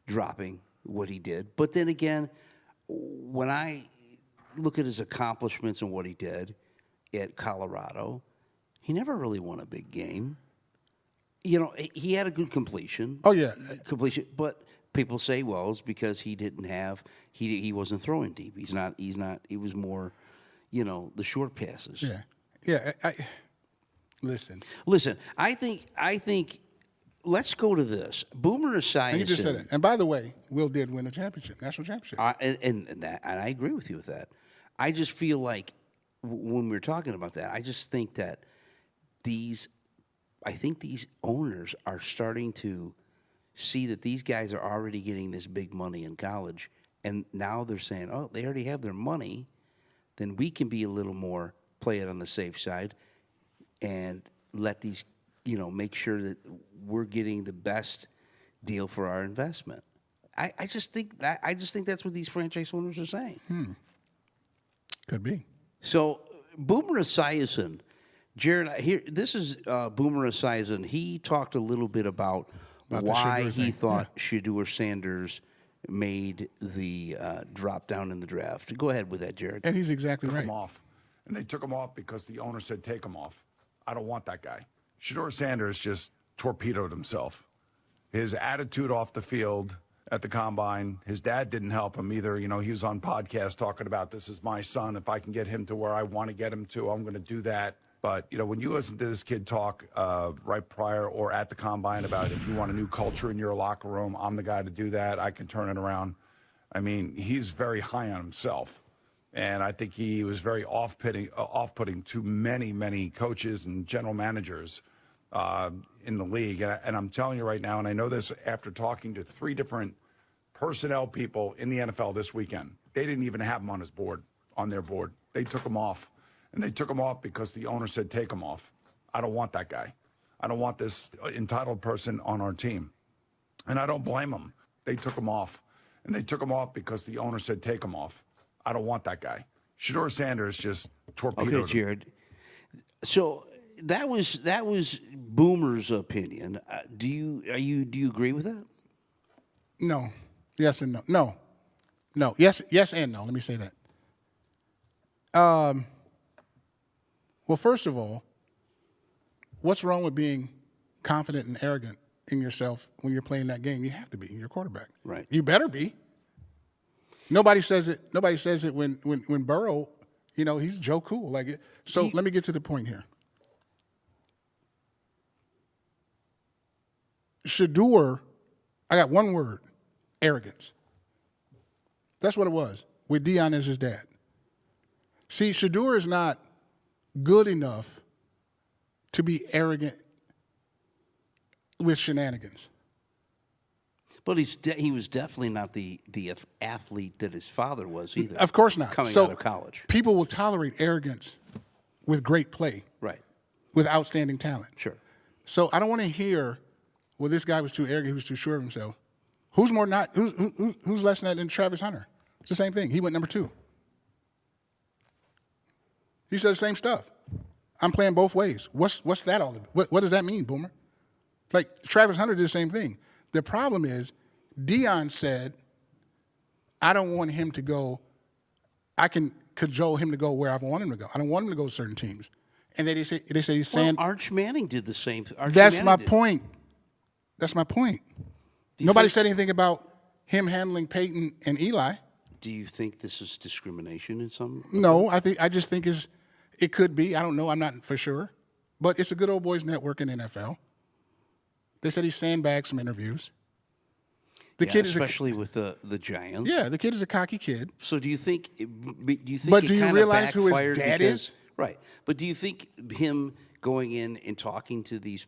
dropping what he did. But then again, when I look at his accomplishments and what he did at Colorado, he never really won a big game. He had a good completion. Oh, yeah. Completion, but people say, well, it's because he didn't have he wasn't throwing deep. He's not. It was more, the short passes. Yeah. Listen. I think. Let's go to this. Boomer Esiason. You just said it. And by the way, Will did win a championship, national championship. And I agree with you with that. I just feel like when we're talking about that, I just think that these owners are starting to see that these guys are already getting this big money in college, and now they're saying, oh, they already have their money, then we can be a little more, play it on the safe side, and let these, make sure that we're getting the best deal for our investment. I just think that's what these franchise owners are saying. Could be. So Boomer Esiason, Jared, here this is Boomer Esiason. He talked a little bit about why he thought Shedeur Sanders made the drop down in the draft. Go ahead with that, Jared. And he's exactly right. Him off. And they took him off because the owner said take him off. I don't want that guy. Shedeur Sanders just torpedoed himself. His attitude off the field at the combine, his dad didn't help him either. He was on podcast talking about, this is my son. If I can get him to where I want to get him to, I'm going to do that. But, when you listen to this kid talk right prior or at the combine about if you want a new culture in your locker room, I'm the guy to do that. I can turn it around. I mean, he's very high on himself. And I think he was very off-putting to many, many coaches and general managers in the league. And I'm telling you right now, and I know this after talking to 3 different personnel people in the NFL this weekend, they didn't even have him on their board. They took him off. And they took him off because the owner said take him off. I don't want that guy. I don't want this entitled person on our team. And I don't blame them. They took him off. And they took him off because the owner said take him off. I don't want that guy. Shedeur Sanders just torpedoed him. Okay, Jared. So that was Boomer's opinion. Do you agree with that? No. Yes and no. No. Yes and no. Let me say that. Well, first of all, what's wrong with being confident and arrogant in yourself when you're playing that game. You have to be. You're quarterback. Right. You better be. Nobody says it. Nobody says it when Burrow, he's Joe Cool. So let me get to the point here. Shador, I got one word: arrogance. That's what it was with Deion as his dad. See, Shador is not good enough to be arrogant with shenanigans. But he was definitely not the athlete that his father was either. Of course not. Coming out of college. People will tolerate arrogance with great play, Right. with outstanding talent. Sure. So I don't want to hear, well, this guy was too arrogant, he was too sure of himself. Who's less than that than Travis Hunter? It's the same thing. He went number 2. He said the same stuff. I'm playing both ways. What's that all about? What does that mean, Boomer? Like, Travis Hunter did the same thing. The problem is, Deion said, I don't want him to go, I can cajole him to go where I want him to go. I don't want him to go to certain teams. And they say he's saying. Well, Arch Manning did the same thing. That's my point. That's my point. Nobody said anything about him handling Peyton and Eli. Do you think this is discrimination in some? No, I just think it could be. I don't know. I'm not for sure. But it's a good old boys network in NFL. They said he sandbagged some interviews. The kid is especially with the Giants. Yeah, the kid is a cocky kid. So do you think? But do you realize who his dad is? Right. But do you think him going in and talking to these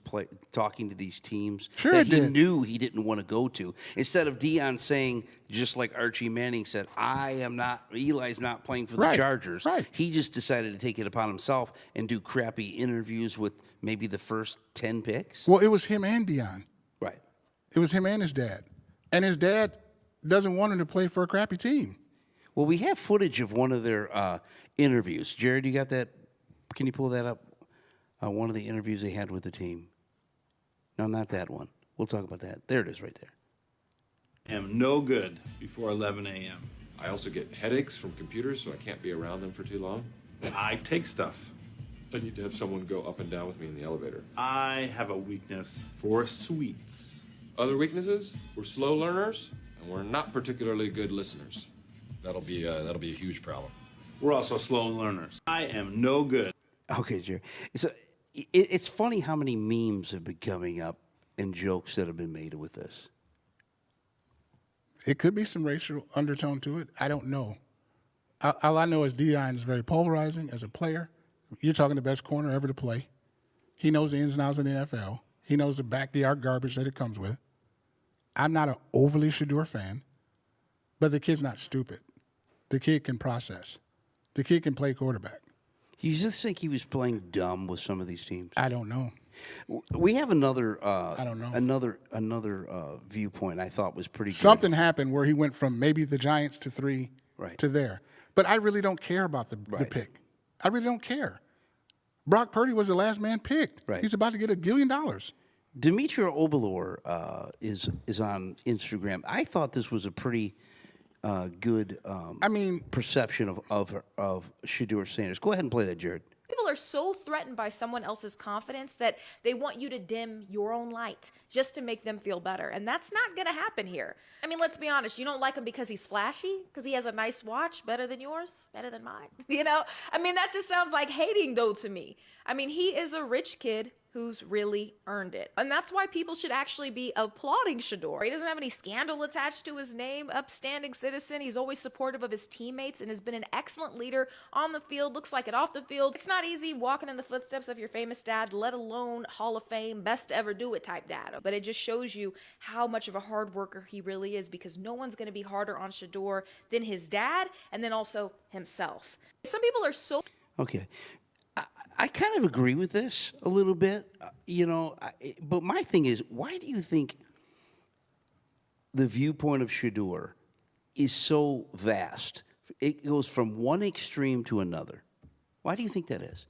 teams Sure that it he did. knew he didn't want to go to, instead of Deion saying, just like Archie Manning said, Eli's not playing for the Right, Chargers. right. He just decided to take it upon himself and do crappy interviews with maybe the first 10 picks. Well, it was him and Deion. Right. It was him and his dad. And his dad doesn't want him to play for a crappy team. Well, we have footage of one of their interviews. Jared, you got that? Can you pull that up? One of the interviews they had with the team. No, not that one. We'll talk about that. There it is right there. Am no good before 11 a.m. I also get headaches from computers, so I can't be around them for too long. I take stuff. I need to have someone go up and down with me in the elevator. I have a weakness for sweets. Other weaknesses? We're slow learners, and we're not particularly good listeners. That'll be a huge problem. We're also slow learners. I am no good. Okay, Jared. So it's funny how many memes have been coming up and jokes that have been made with this. It could be some racial undertone to it. I don't know. All I know is Deion is very polarizing as a player. You're talking the best corner ever to play. He knows the ins and outs of the NFL. He knows the backyard garbage that it comes with. I'm not an overly Shador fan, but the kid's not stupid. The kid can process. The kid can play quarterback. You just think he was playing dumb with some of these teams? I don't know. We have another. I don't know. Another viewpoint I thought was pretty good. Something happened where he went from maybe the Giants to 3 Right. to there. But I really don't care about the Right. pick. I really don't care. Brock Purdy was the last man picked. Right. He's about to get $1 billion. Dimitri Obalor is on Instagram. I thought this was a pretty good perception of Shador Sanders. Go ahead and play that, Jared. People are so threatened by someone else's confidence that they want you to dim your own light just to make them feel better. And that's not going to happen here. I mean, let's be honest. You don't like him because he's flashy, because he has a nice watch, better than yours, better than mine. I mean, that just sounds like hating, though, to me. I mean, he is a rich kid who's really earned it. And that's why people should actually be applauding Shador. He doesn't have any scandal attached to his name, upstanding citizen. He's always supportive of his teammates and has been an excellent leader on the field, looks like it off the field. It's not easy walking in the footsteps of your famous dad, let alone Hall of Fame, best to ever do it type dad. But it just shows you how much of a hard worker he really is, because no one's going to be harder on Shador than his dad and then also himself. Some people are so... Okay. I kind of agree with this a little bit, but my thing is, why do you think the viewpoint of Shador is so vast? It goes from one extreme to another. Why do you think that is?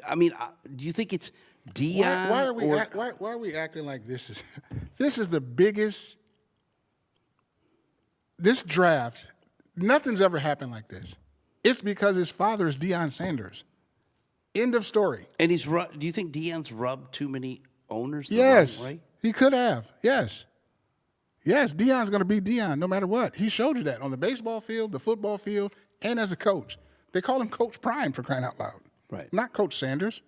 I mean, do you think it's Deion? Why are we acting like this is the biggest? This draft, nothing's ever happened like this. It's because his father is Deion Sanders. End of story. And do you think Deion's rubbed too many owners the Yes. wrong way? He could have. Yes. Yes, Deion's going to be Deion no matter what. He showed you that on the baseball field, the football field, and as a coach. They call him Coach Prime for crying out loud. Right. Not Coach Sanders.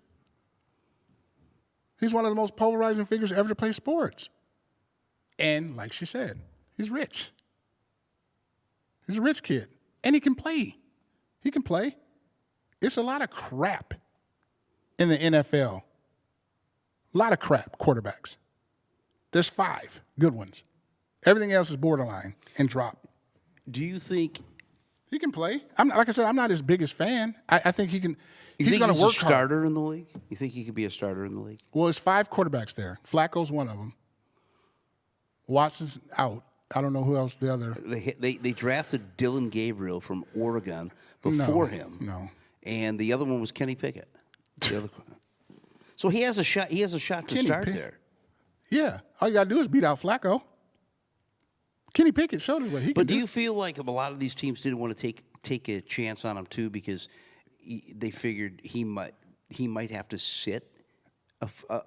He's one of the most polarizing figures ever to play sports. And like she said, he's rich. He's a rich kid. And he can play. He can play. It's a lot of crap in the NFL. A lot of crap quarterbacks. There's 5 good ones. Everything else is borderline and drop. Do you think he can play? Like I said, I'm not his biggest fan. I think he can. He's going to work a starter hard. in the league? You think he could be a starter in the league? Well, there's 5 quarterbacks there. Flacco's one of them. Watson's out. I don't know who else the other. They drafted Dylan Gabriel from Oregon before him. No. And the other one was Kenny Pickett. So he has a shot. He has a shot to start there. Yeah. All you got to do is beat out Flacco. Kenny Pickett showed us what he can do. But do you feel like a lot of these teams didn't want to take a chance on him too because they figured he might have to sit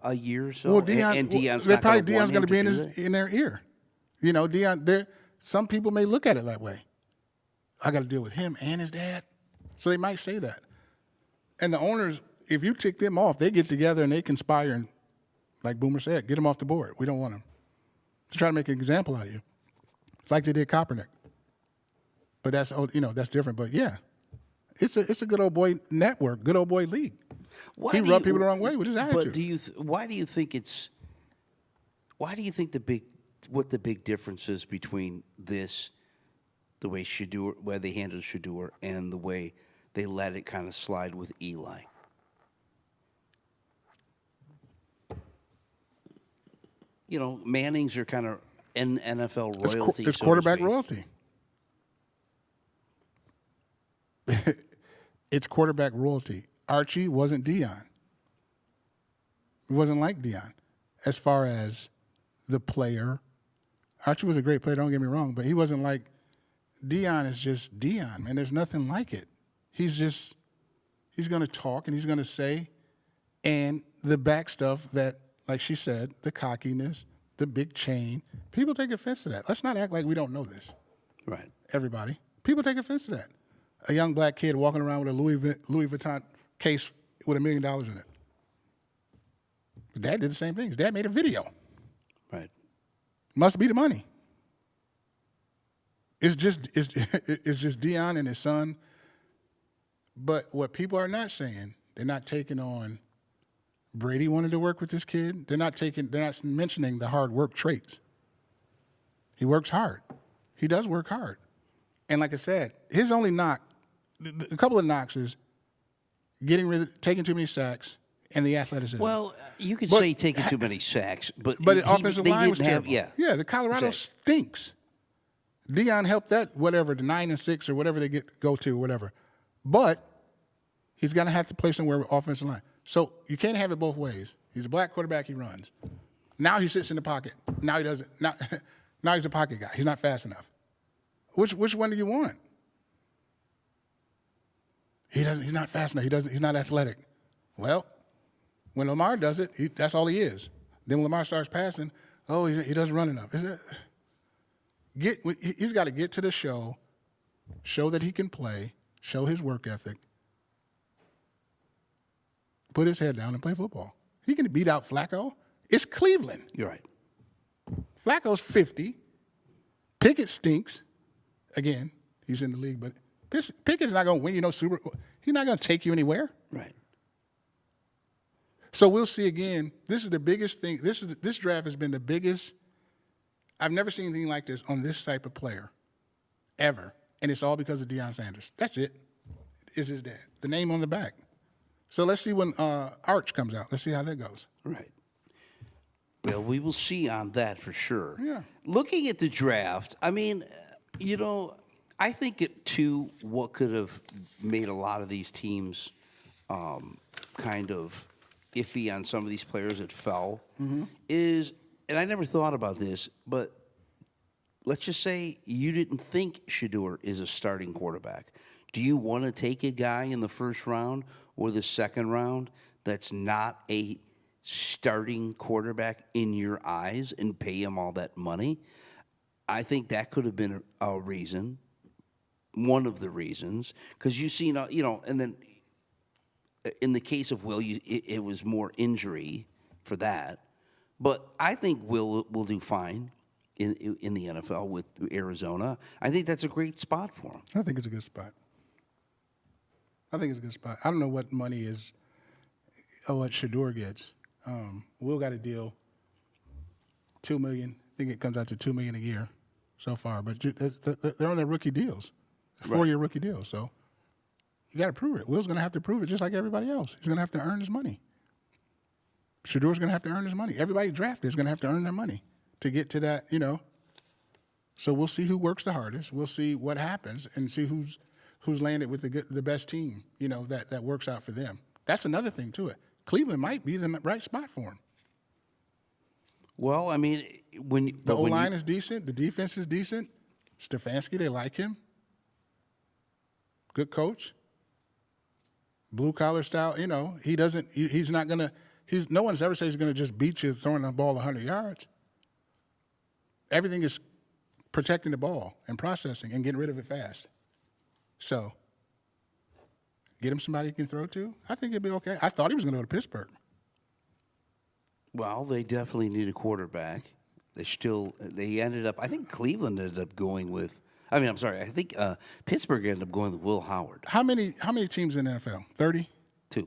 a year or so? Well, Deion, and Deion's Deion's going to be in their ear. You know, Deion. Some people may look at it that way. I got to deal with him and his dad, so they might say that. And the owners, if you tick them off, they get together and they conspire and, like Boomer said, get him off the board. We don't want him to try to make an example out of you, like they did Kaepernick. But that's different. But yeah, it's a good old boy network, good old boy league. He rubbed people the wrong way with his attitude. But why do you think what the big difference is between this, the way Shedeur, where they handled Shedeur, and the way they let it kind of slide with Eli? You know, Mannings are kind of NFL royalty. It's quarterback royalty. It's quarterback royalty. Archie wasn't Deion. He wasn't like Deion as far as the player. Archie was a great player, don't get me wrong, but he wasn't like Deion is just Deion, man. There's nothing like it. He's going to talk and he's going to say, and the back stuff that, like she said, the cockiness, the big chain, people take offense to that. Let's not act like we don't know this. Right. Everybody. People take offense to that. A young black kid walking around with a Louis Vuitton case with $1 million in it. His dad did the same thing. His dad made a video. Right. Must be the money. It's just Deion and his son. But what people are not saying, they're not taking on Brady wanted to work with this kid. They're not mentioning the hard work traits. He works hard. He does work hard. And like I said, his only knock, a couple of knocks is taking too many sacks and the athleticism. Well, you could say taking too many sacks, but the offensive line was terrible. Yeah, the Colorado stinks. Deion helped that, whatever, the 9-6 or whatever they go to, whatever. But he's going to have to play somewhere with offensive line. So you can't have it both ways. He's a black quarterback, he runs. Now he sits in the pocket. Now he doesn't. Now he's a pocket guy. He's not fast enough. Which one do you want? He's not fast enough. He's not athletic. Well, when Lamar does it, that's all he is. Then when Lamar starts passing, he doesn't run enough. He's got to get to the show that he can play, show his work ethic, put his head down and play football. He can beat out Flacco. It's Cleveland. You're right. Flacco's 50. Pickett stinks. Again, he's in the league, but Pickett's not going to win you no Super Bowl. He's not going to take you anywhere. Right. So we'll see again. This is the biggest thing. This draft has been the biggest. I've never seen anything like this on this type of player ever, and it's all because of Deion Sanders. That's it. Is his dad. The name on the back. So let's see when Arch comes out. Let's see how that goes. Right. Well, we will see on that for sure. Yeah. Looking at the draft, I mean, I think what could have made a lot of these teams kind of iffy on some of these players that fell is, and I never thought about this, but let's just say you didn't think Shedeur is a starting quarterback. Do you want to take a guy in the first round or the second round that's not a starting quarterback in your eyes and pay him all that money, I think that could have been a reason, one of the reasons, because you see, and then in the case of Will, it was more injury for that. But I think Will do fine in the NFL with Arizona. I think that's a great spot for him. I think it's a good spot. I don't know what money is, or what Shador gets. Will got a deal, $2 million. I think it comes out to $2 million a year so far. But they're on their rookie deals, 4-year rookie deals. So you got to prove it. Will's going to have to prove it just like everybody else. He's going to have to earn his money. Shador's going to have to earn his money. Everybody drafted is going to have to earn their money to get to that, So we'll see who works the hardest. We'll see what happens and see who's landed with the best team, that works out for them. That's another thing to it. Cleveland might be the right spot for him. Well, I mean, The O-line is decent. The defense is decent. Stefanski, they like him. Good coach. Blue-collar style, he's not going to – no one's ever said he's going to just beat you throwing the ball 100 yards. Everything is protecting the ball and processing and getting rid of it fast. So – get him somebody he can throw to. I think it'd be okay. I thought he was going to go to Pittsburgh. Well, they definitely need a quarterback. They ended up, I think Cleveland ended up going with, I think Pittsburgh ended up going with Will Howard. How many teams in the NFL? 30? 2.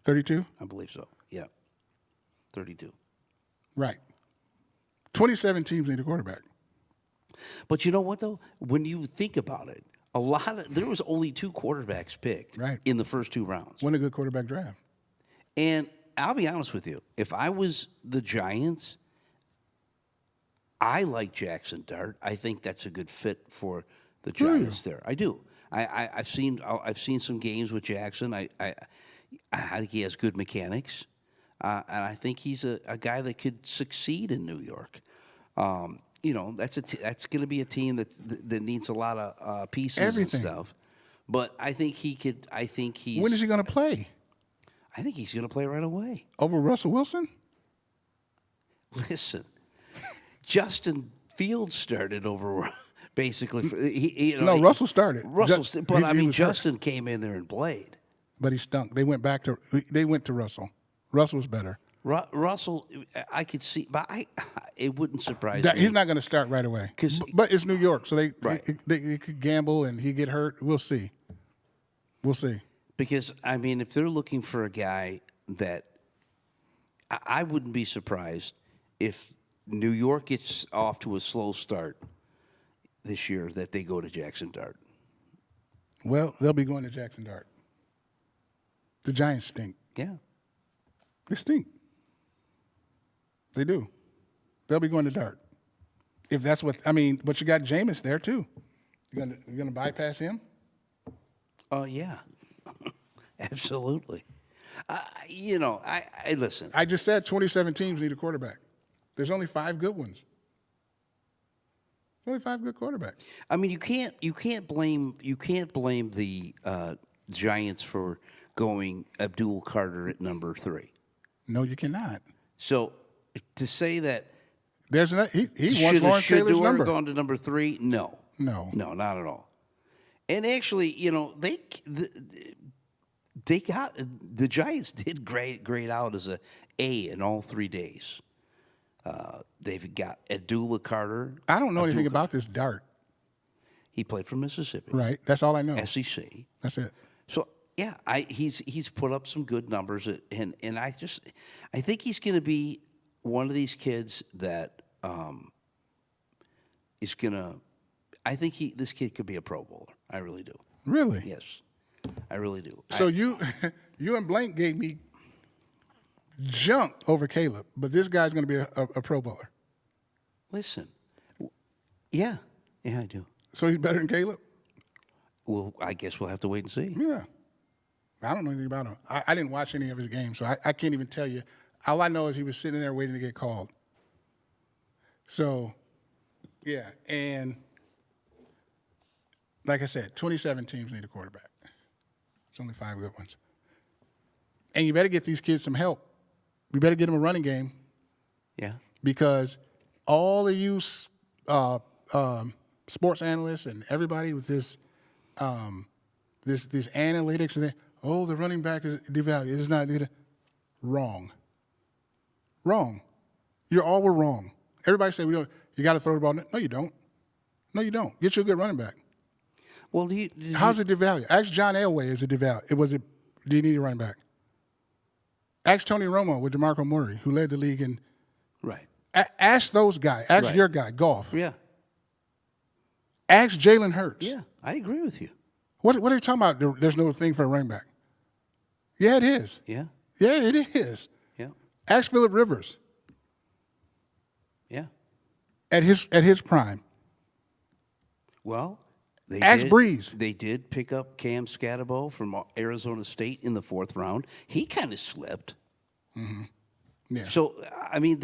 32? I believe so, yeah. 32. Right. 27 teams need a quarterback. But you know what, though? When you think about it, there was only 2 quarterbacks picked in the first 2 rounds. Win a good quarterback draft. And I'll be honest with you. If I was the Giants, I like Jackson Dart. I think that's a good fit for the Giants there. I do. I've seen some games with Jackson. I think he has good mechanics. And I think he's a guy that could succeed in New York. That's going to be a team that needs a lot of pieces and stuff. But I think he could. I think he's. When is he going to play? I think he's going to play right away. Over Russell Wilson? Listen, Justin Fields started over basically. Russell started. Justin came in there and played. But he stunk. They went to Russell. Russell was better. Russell, I could see, but it wouldn't surprise me. He's not going to start right away. But it's New York, so they could gamble and he get hurt. We'll see. Because, if they're looking for a guy that I wouldn't be surprised if New York gets off to a slow start this year that they go to Jackson Dart. Well, they'll be going to Jackson Dart. The Giants stink. Yeah. They stink. They do. They'll be going to Dart. If that's what but you got Jameis there too. You're gonna bypass him? Yeah. Absolutely. Listen. I just said 27 teams need a quarterback. There's only 5 good ones. Only 5 good quarterbacks. You can't blame the Giants for going Abdul Carter at number 3. No, you cannot. So to say that he wants Lawrence Taylor's number. Gone to number 3? No, not at all. And actually, the Giants did grade out as a in all 3 days. They've got Abdullah Carter. I don't know anything about this Dart. He played for Mississippi. Right, that's all I know. SEC. That's it. So yeah, he's put up some good numbers, and I think he's going to be one of these kids that is going to. I think this kid could be a Pro Bowler. I really do. Really? Yes, I really do. So you and Blank gave me junk over Caleb, but this guy's going to be a Pro Bowler. Listen, yeah, I do. So he's better than Caleb? Well, I guess we'll have to wait and see. Yeah. I don't know anything about him. I didn't watch any of his games, so I can't even tell you. All I know is he was sitting there waiting to get called. So, yeah, and like I said, 27 teams need a quarterback. There's only 5 good ones. And you better get these kids some help we better get him a running game Yeah. because all of you sports analysts and everybody with this analytics and the running back is devalued. It is not wrong. Wrong. You're all were wrong. Everybody say you got to throw the ball. No, you don't. No, you don't. Get you a good running back. Well, how's it devalued? Ask John Elway, is it devalued? Do you need a running back? Ask Tony Romo with DeMarco Murray, who led the league in. Right. Ask those guys. Ask Right. your guy, Goff. Yeah. Ask Jalen Hurts. Yeah, I agree with you. What are you talking about? There's no thing for a running back. Yeah, it is. Yeah. Yeah, it is. Yeah. Ask Phillip Rivers Yeah. at his prime. Well, Ask Breeze. They did pick up Cam Scatterbo from Arizona State in the 4th round. He kind of slipped. Mm-hmm. Yeah. So, I mean,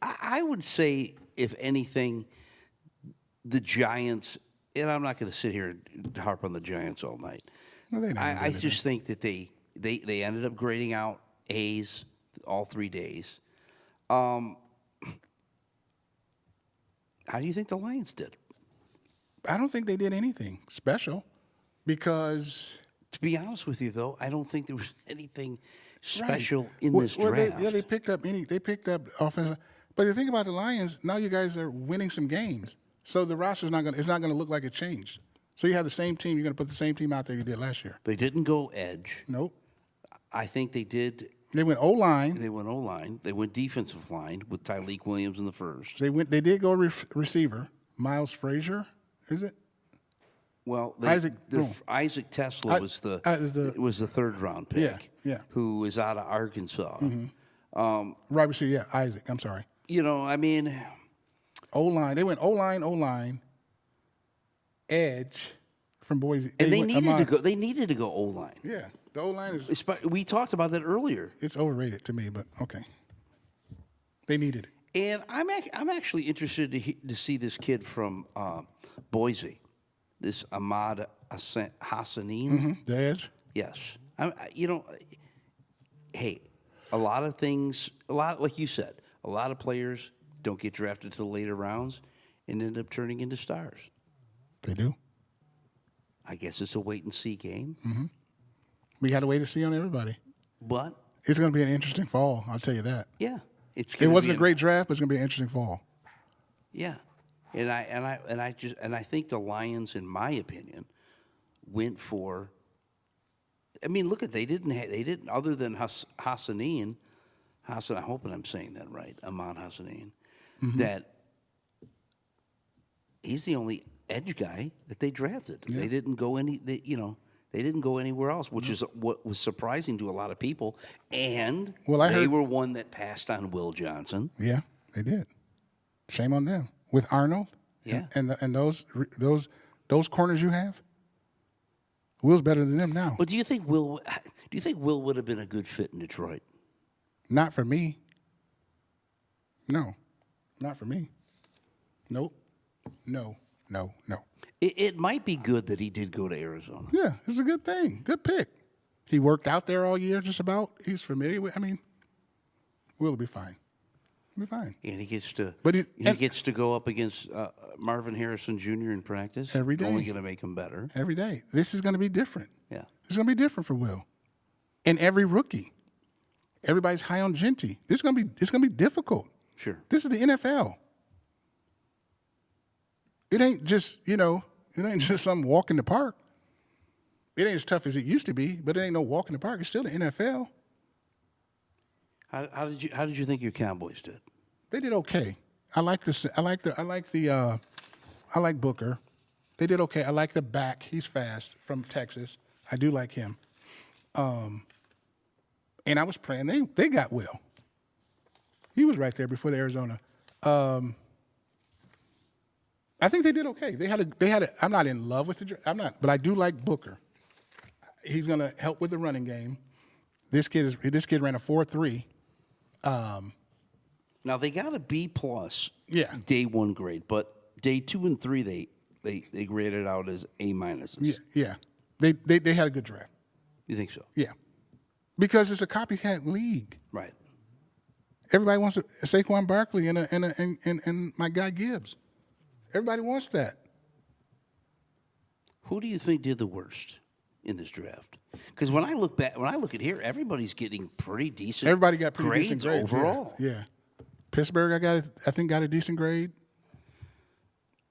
I would say, if anything, the Giants, and I'm not going to sit here and harp on the Giants all night. Well, they never I did just think that they ended up grading out A's all 3 days. How do you think the Lions did? I don't think they did anything special because. To be honest with you, though, I don't think there was anything special in Well, this draft. They picked up offensive. But the thing about the Lions, now you guys are winning some games, so the roster's not going to look like it changed. So you have the same team. You're going to put the same team out there you did last year. They didn't go edge. Nope. I think they did. They went O-line. They went O-line. They went defensive line with Tyleek Williams in the first. They did go receiver. Miles Frazier, is it? Well, Isaac Tesla was the 3rd round pick. Yeah. Who is out of Arkansas. Right receiver, yeah, Isaac. I'm sorry. You know, I mean, O-line. They went O-line, edge from Boise. And they needed to go O-line. Yeah, the O-line is. We talked about that earlier. It's overrated to me, but okay. They needed it. And I'm actually interested to see this kid from Boise, this Ahmad Hassanin. The edge. Yes, hey, a lot of things, like you said, a lot of players don't get drafted to the later rounds and end up turning into stars. They do. I guess it's a wait and see game. Mm-hmm. We got to wait to see on everybody. But it's going to be an interesting fall. I'll tell you that. Yeah, it wasn't a great draft, but it's going to be an interesting fall. Yeah, and I think the Lions, in my opinion, went for. I mean, look at they didn't other than Hassanin. I'm hoping I'm saying that right. Ahmad Hassanin. Mm-hmm. That he's the only edge guy that they drafted. Yeah. They didn't go they didn't go anywhere else, which is what was surprising to a lot of people. And they were one that passed on Will Johnson. Yeah, they did. Shame on them. With Arnold, yeah, and those corners you have, Will's better than them now. But do you think Will would have been a good fit in Detroit? Not for me. No, not for me. Nope. No. It might be good that he did go to Arizona. Yeah, it's a good thing. Good pick. He worked out there all year, just about. He's familiar with. I mean, Will be fine. He'll be fine. And he gets to. But he gets to go up against Marvin Harrison Jr. in practice every day. Only going to make him better every day. This is going to be different. Yeah, it's going to be different for Will, and every rookie. Everybody's high on Genty. It's going to be difficult. Sure. This is the NFL. It ain't just some walk in the park. It ain't as tough as it used to be, but it ain't no walk in the park. It's still the NFL. How did you think your Cowboys did? They did okay. I like Booker. They did okay. I like the back. He's fast from Texas. I do like him. And I was praying they got Will. He was right there before the Arizona. I think they did okay. They had a. I'm not in love with the. I'm not, but I do like Booker. He's going to help with the running game. This kid ran a 4.3. Now they got a B plus. Yeah. Day 1 grade, but day 2 and 3 they graded out as A minuses. Yeah. They had a good draft. You think so? Yeah. Because it's a copycat league. Right. Everybody wants Saquon Barkley and my guy Gibbs. Everybody wants that. Who do you think did the worst in this draft? Because when I look at here, everybody's getting pretty decent. Everybody got pretty grades decent grades overall. Yeah. Pittsburgh, I think got a decent grade.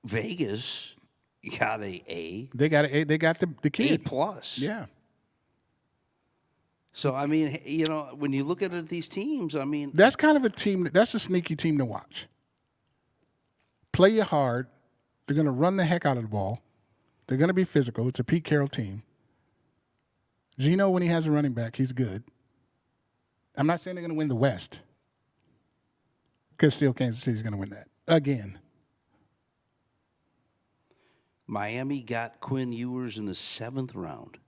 Vegas got a A. They got a. They got the kid. A plus. Yeah. So I mean, when you look at these teams, I mean, That's kind of a team. That's a sneaky team to watch. Play you hard. They're going to run the heck out of the ball. They're going to be physical. It's a Pete Carroll team. Geno, when he has a running back, he's good. I'm not saying they're going to win the West, because still Kansas City's going to win that again. Miami got Quinn Ewers in the 7th round.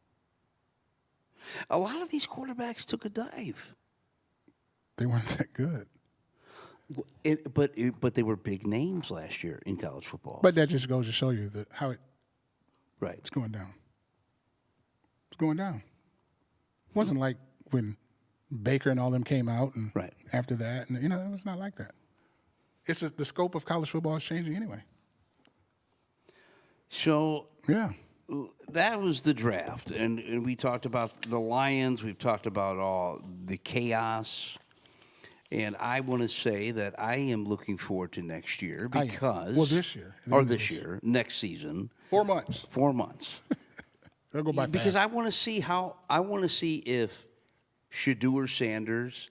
A lot of these quarterbacks took a dive. They weren't that good. But they were big names last year in college football. But that just goes to show you how right. It's going down. It's going down. It wasn't like when Baker and all them came out and right. after that. And, it was not like that. It's just the scope of college football is changing anyway. So yeah, that was the draft. And we talked about the Lions. We've talked about all the chaos. And I want to say that I am looking forward to next year because this year. This year, next season. 4 months. 4 months. They'll go by fast. Because I want to see if Shedeur Sanders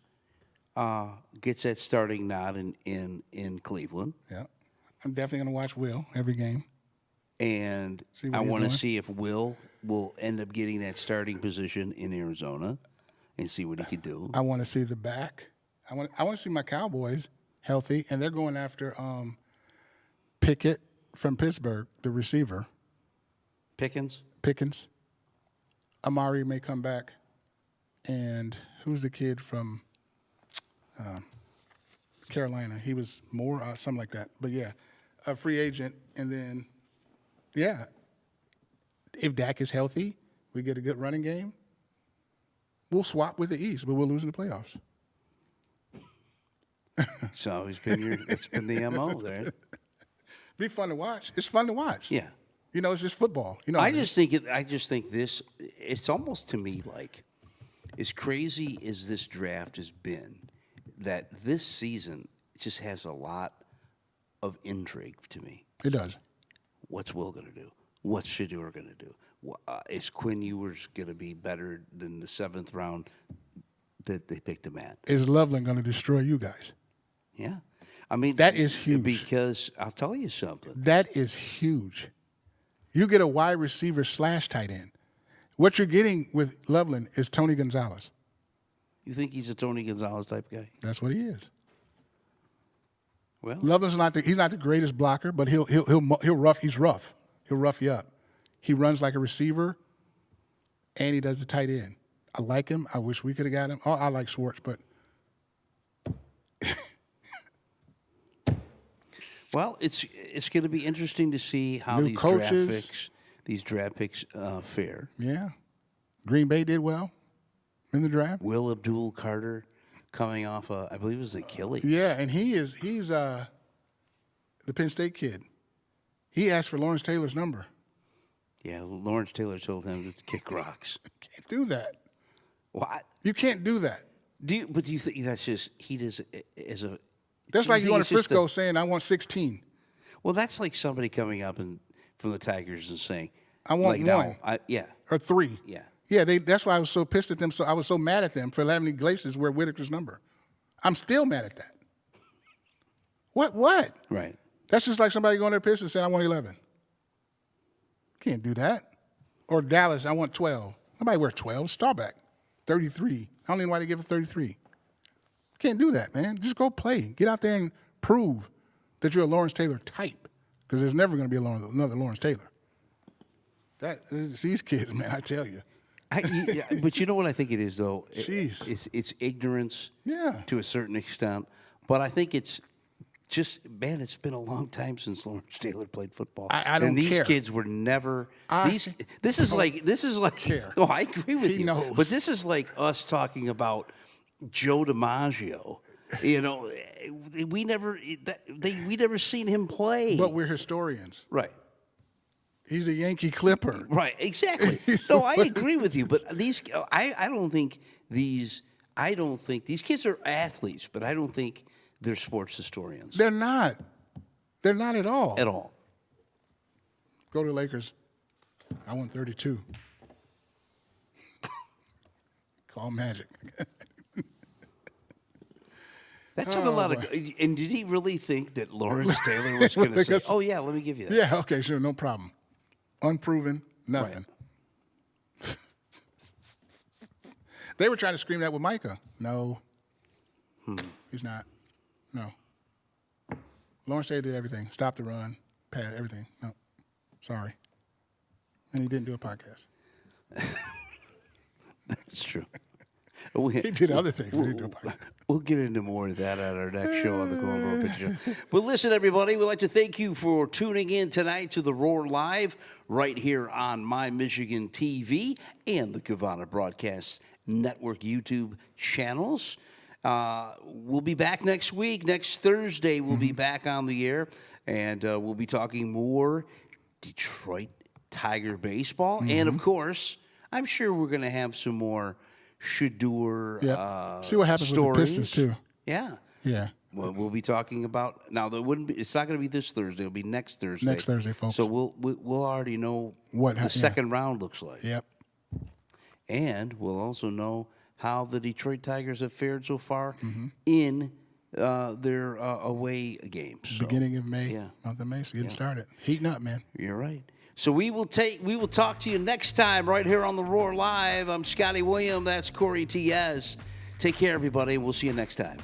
gets that starting nod in Cleveland. Yeah. I'm definitely going to watch Will every game. And I want to see if Will end up getting that starting position in Arizona and see what he could do. I want to see the back. I want to see my Cowboys healthy, and they're going after Pickett from Pittsburgh, the receiver. Pickens. Amari may come back, and who's the kid from Carolina? He was more something like that. But yeah, a free agent, and then if Dak is healthy, we get a good running game. We'll swap with the East, but we'll lose in the playoffs. So it's been the MO there. Be fun to watch. It's fun to watch. Yeah. It's just football. I just think this. It's almost to me like, as crazy as this draft has been, that this season just has a lot of intrigue to me. It does. What's Will going to do? What's Shedeur going to do? Is Quinn Ewers going to be better than the 7th round that they picked him at? Is Loveland going to destroy you guys? Yeah. I mean, that is huge. Because I'll tell you something. That is huge. You get a wide receiver / tight end. What you're getting with Loveland is Tony Gonzalez. You think he's a Tony Gonzalez type guy? That's what he is. Well, Loveland's he's not the greatest blocker, but he'll rough. He's rough. He'll rough you up. He runs like a receiver, and he does the tight end. I like him. I wish we could have got him. Oh, I like Schwartz, but well, it's going to be interesting to see how new these coaches, draft picks fare. Yeah, Green Bay did well in the draft. Will Abdul Carter coming off I believe it was Achilles. Yeah, and he's the Penn State kid. He asked for Lawrence Taylor's number. Yeah, Lawrence Taylor told him to kick rocks. Can't do that. What? You can't do that. Do you think that's just he does as a? That's like you going to Frisco a, saying, "I want 16." Well, that's like somebody coming up from the Tigers and saying, "I want like, 1." Yeah. Or 3. Yeah. Yeah. That's why I was so pissed at them. So I was so mad at them for letting me Glaciers wear Whitaker's number. I'm still mad at that. What? Right. That's just like somebody going to their Pistons saying, "I want 11." Can't do that. Or Dallas, "I want 12." Nobody wear 12. Starback, 33. I don't even know why they give it 33. Can't do that, man. Just go play. Get out there and prove that you're a Lawrence Taylor type, because there's never going to be another Lawrence Taylor. These kids, man, I tell you. But you know what I think it is, though? Jeez. It's ignorance Yeah. to a certain extent. But I think it's just, man, it's been a long time since Lawrence Taylor played football. I don't and these care. kids were never this is like care. Oh, I agree with He you. knows. But this is like us talking about Joe DiMaggio You know, we never seen him play. But we're historians. Right. He's a Yankee Clipper. Right, exactly. So I agree with you, but I don't think these kids are athletes, but I don't think they're sports historians. They're not. They're not at all. At all. Go to the Lakers. I won 32. Call Magic. That took a lot of. And did he really think that Lawrence Taylor was going to say, "Oh yeah, let me give you that"? Yeah. Okay. Sure. No problem. Unproven. Nothing. Right. They were trying to scream that with Micah. No. He's not. No. Lawrence Taylor did everything. Stop the run. Pass everything. No. Sorry. And he didn't do a podcast. That's true. He did other things. We'll get into more of that at our next show on the Cornball Picture Show. But listen, everybody, we'd like to thank you for tuning in tonight to the Roar Live right here on My Michigan TV and the Cavana Broadcast Network YouTube channels. We'll be back next week. Next Thursday, we'll be back on the air, and we'll be talking more Detroit Tiger baseball. And, of course, I'm sure we're going to have some more Shador see what happens stories. with the Pistons, too. Yeah. Yeah. Well, we'll be talking about now. It's not going to be this Thursday. It'll be next Thursday. Next Thursday, folks. So we'll already know what the second round looks like. Yep. And we'll also know how the Detroit Tigers have fared so far in their away games. So, beginning of May. Yeah. Month of May. So getting started. Heating up, man. You're right. So we will talk to you next time right here on the Roar Live. I'm Scotty William. That's Corey Tiez. Take care, everybody, and we'll see you next time.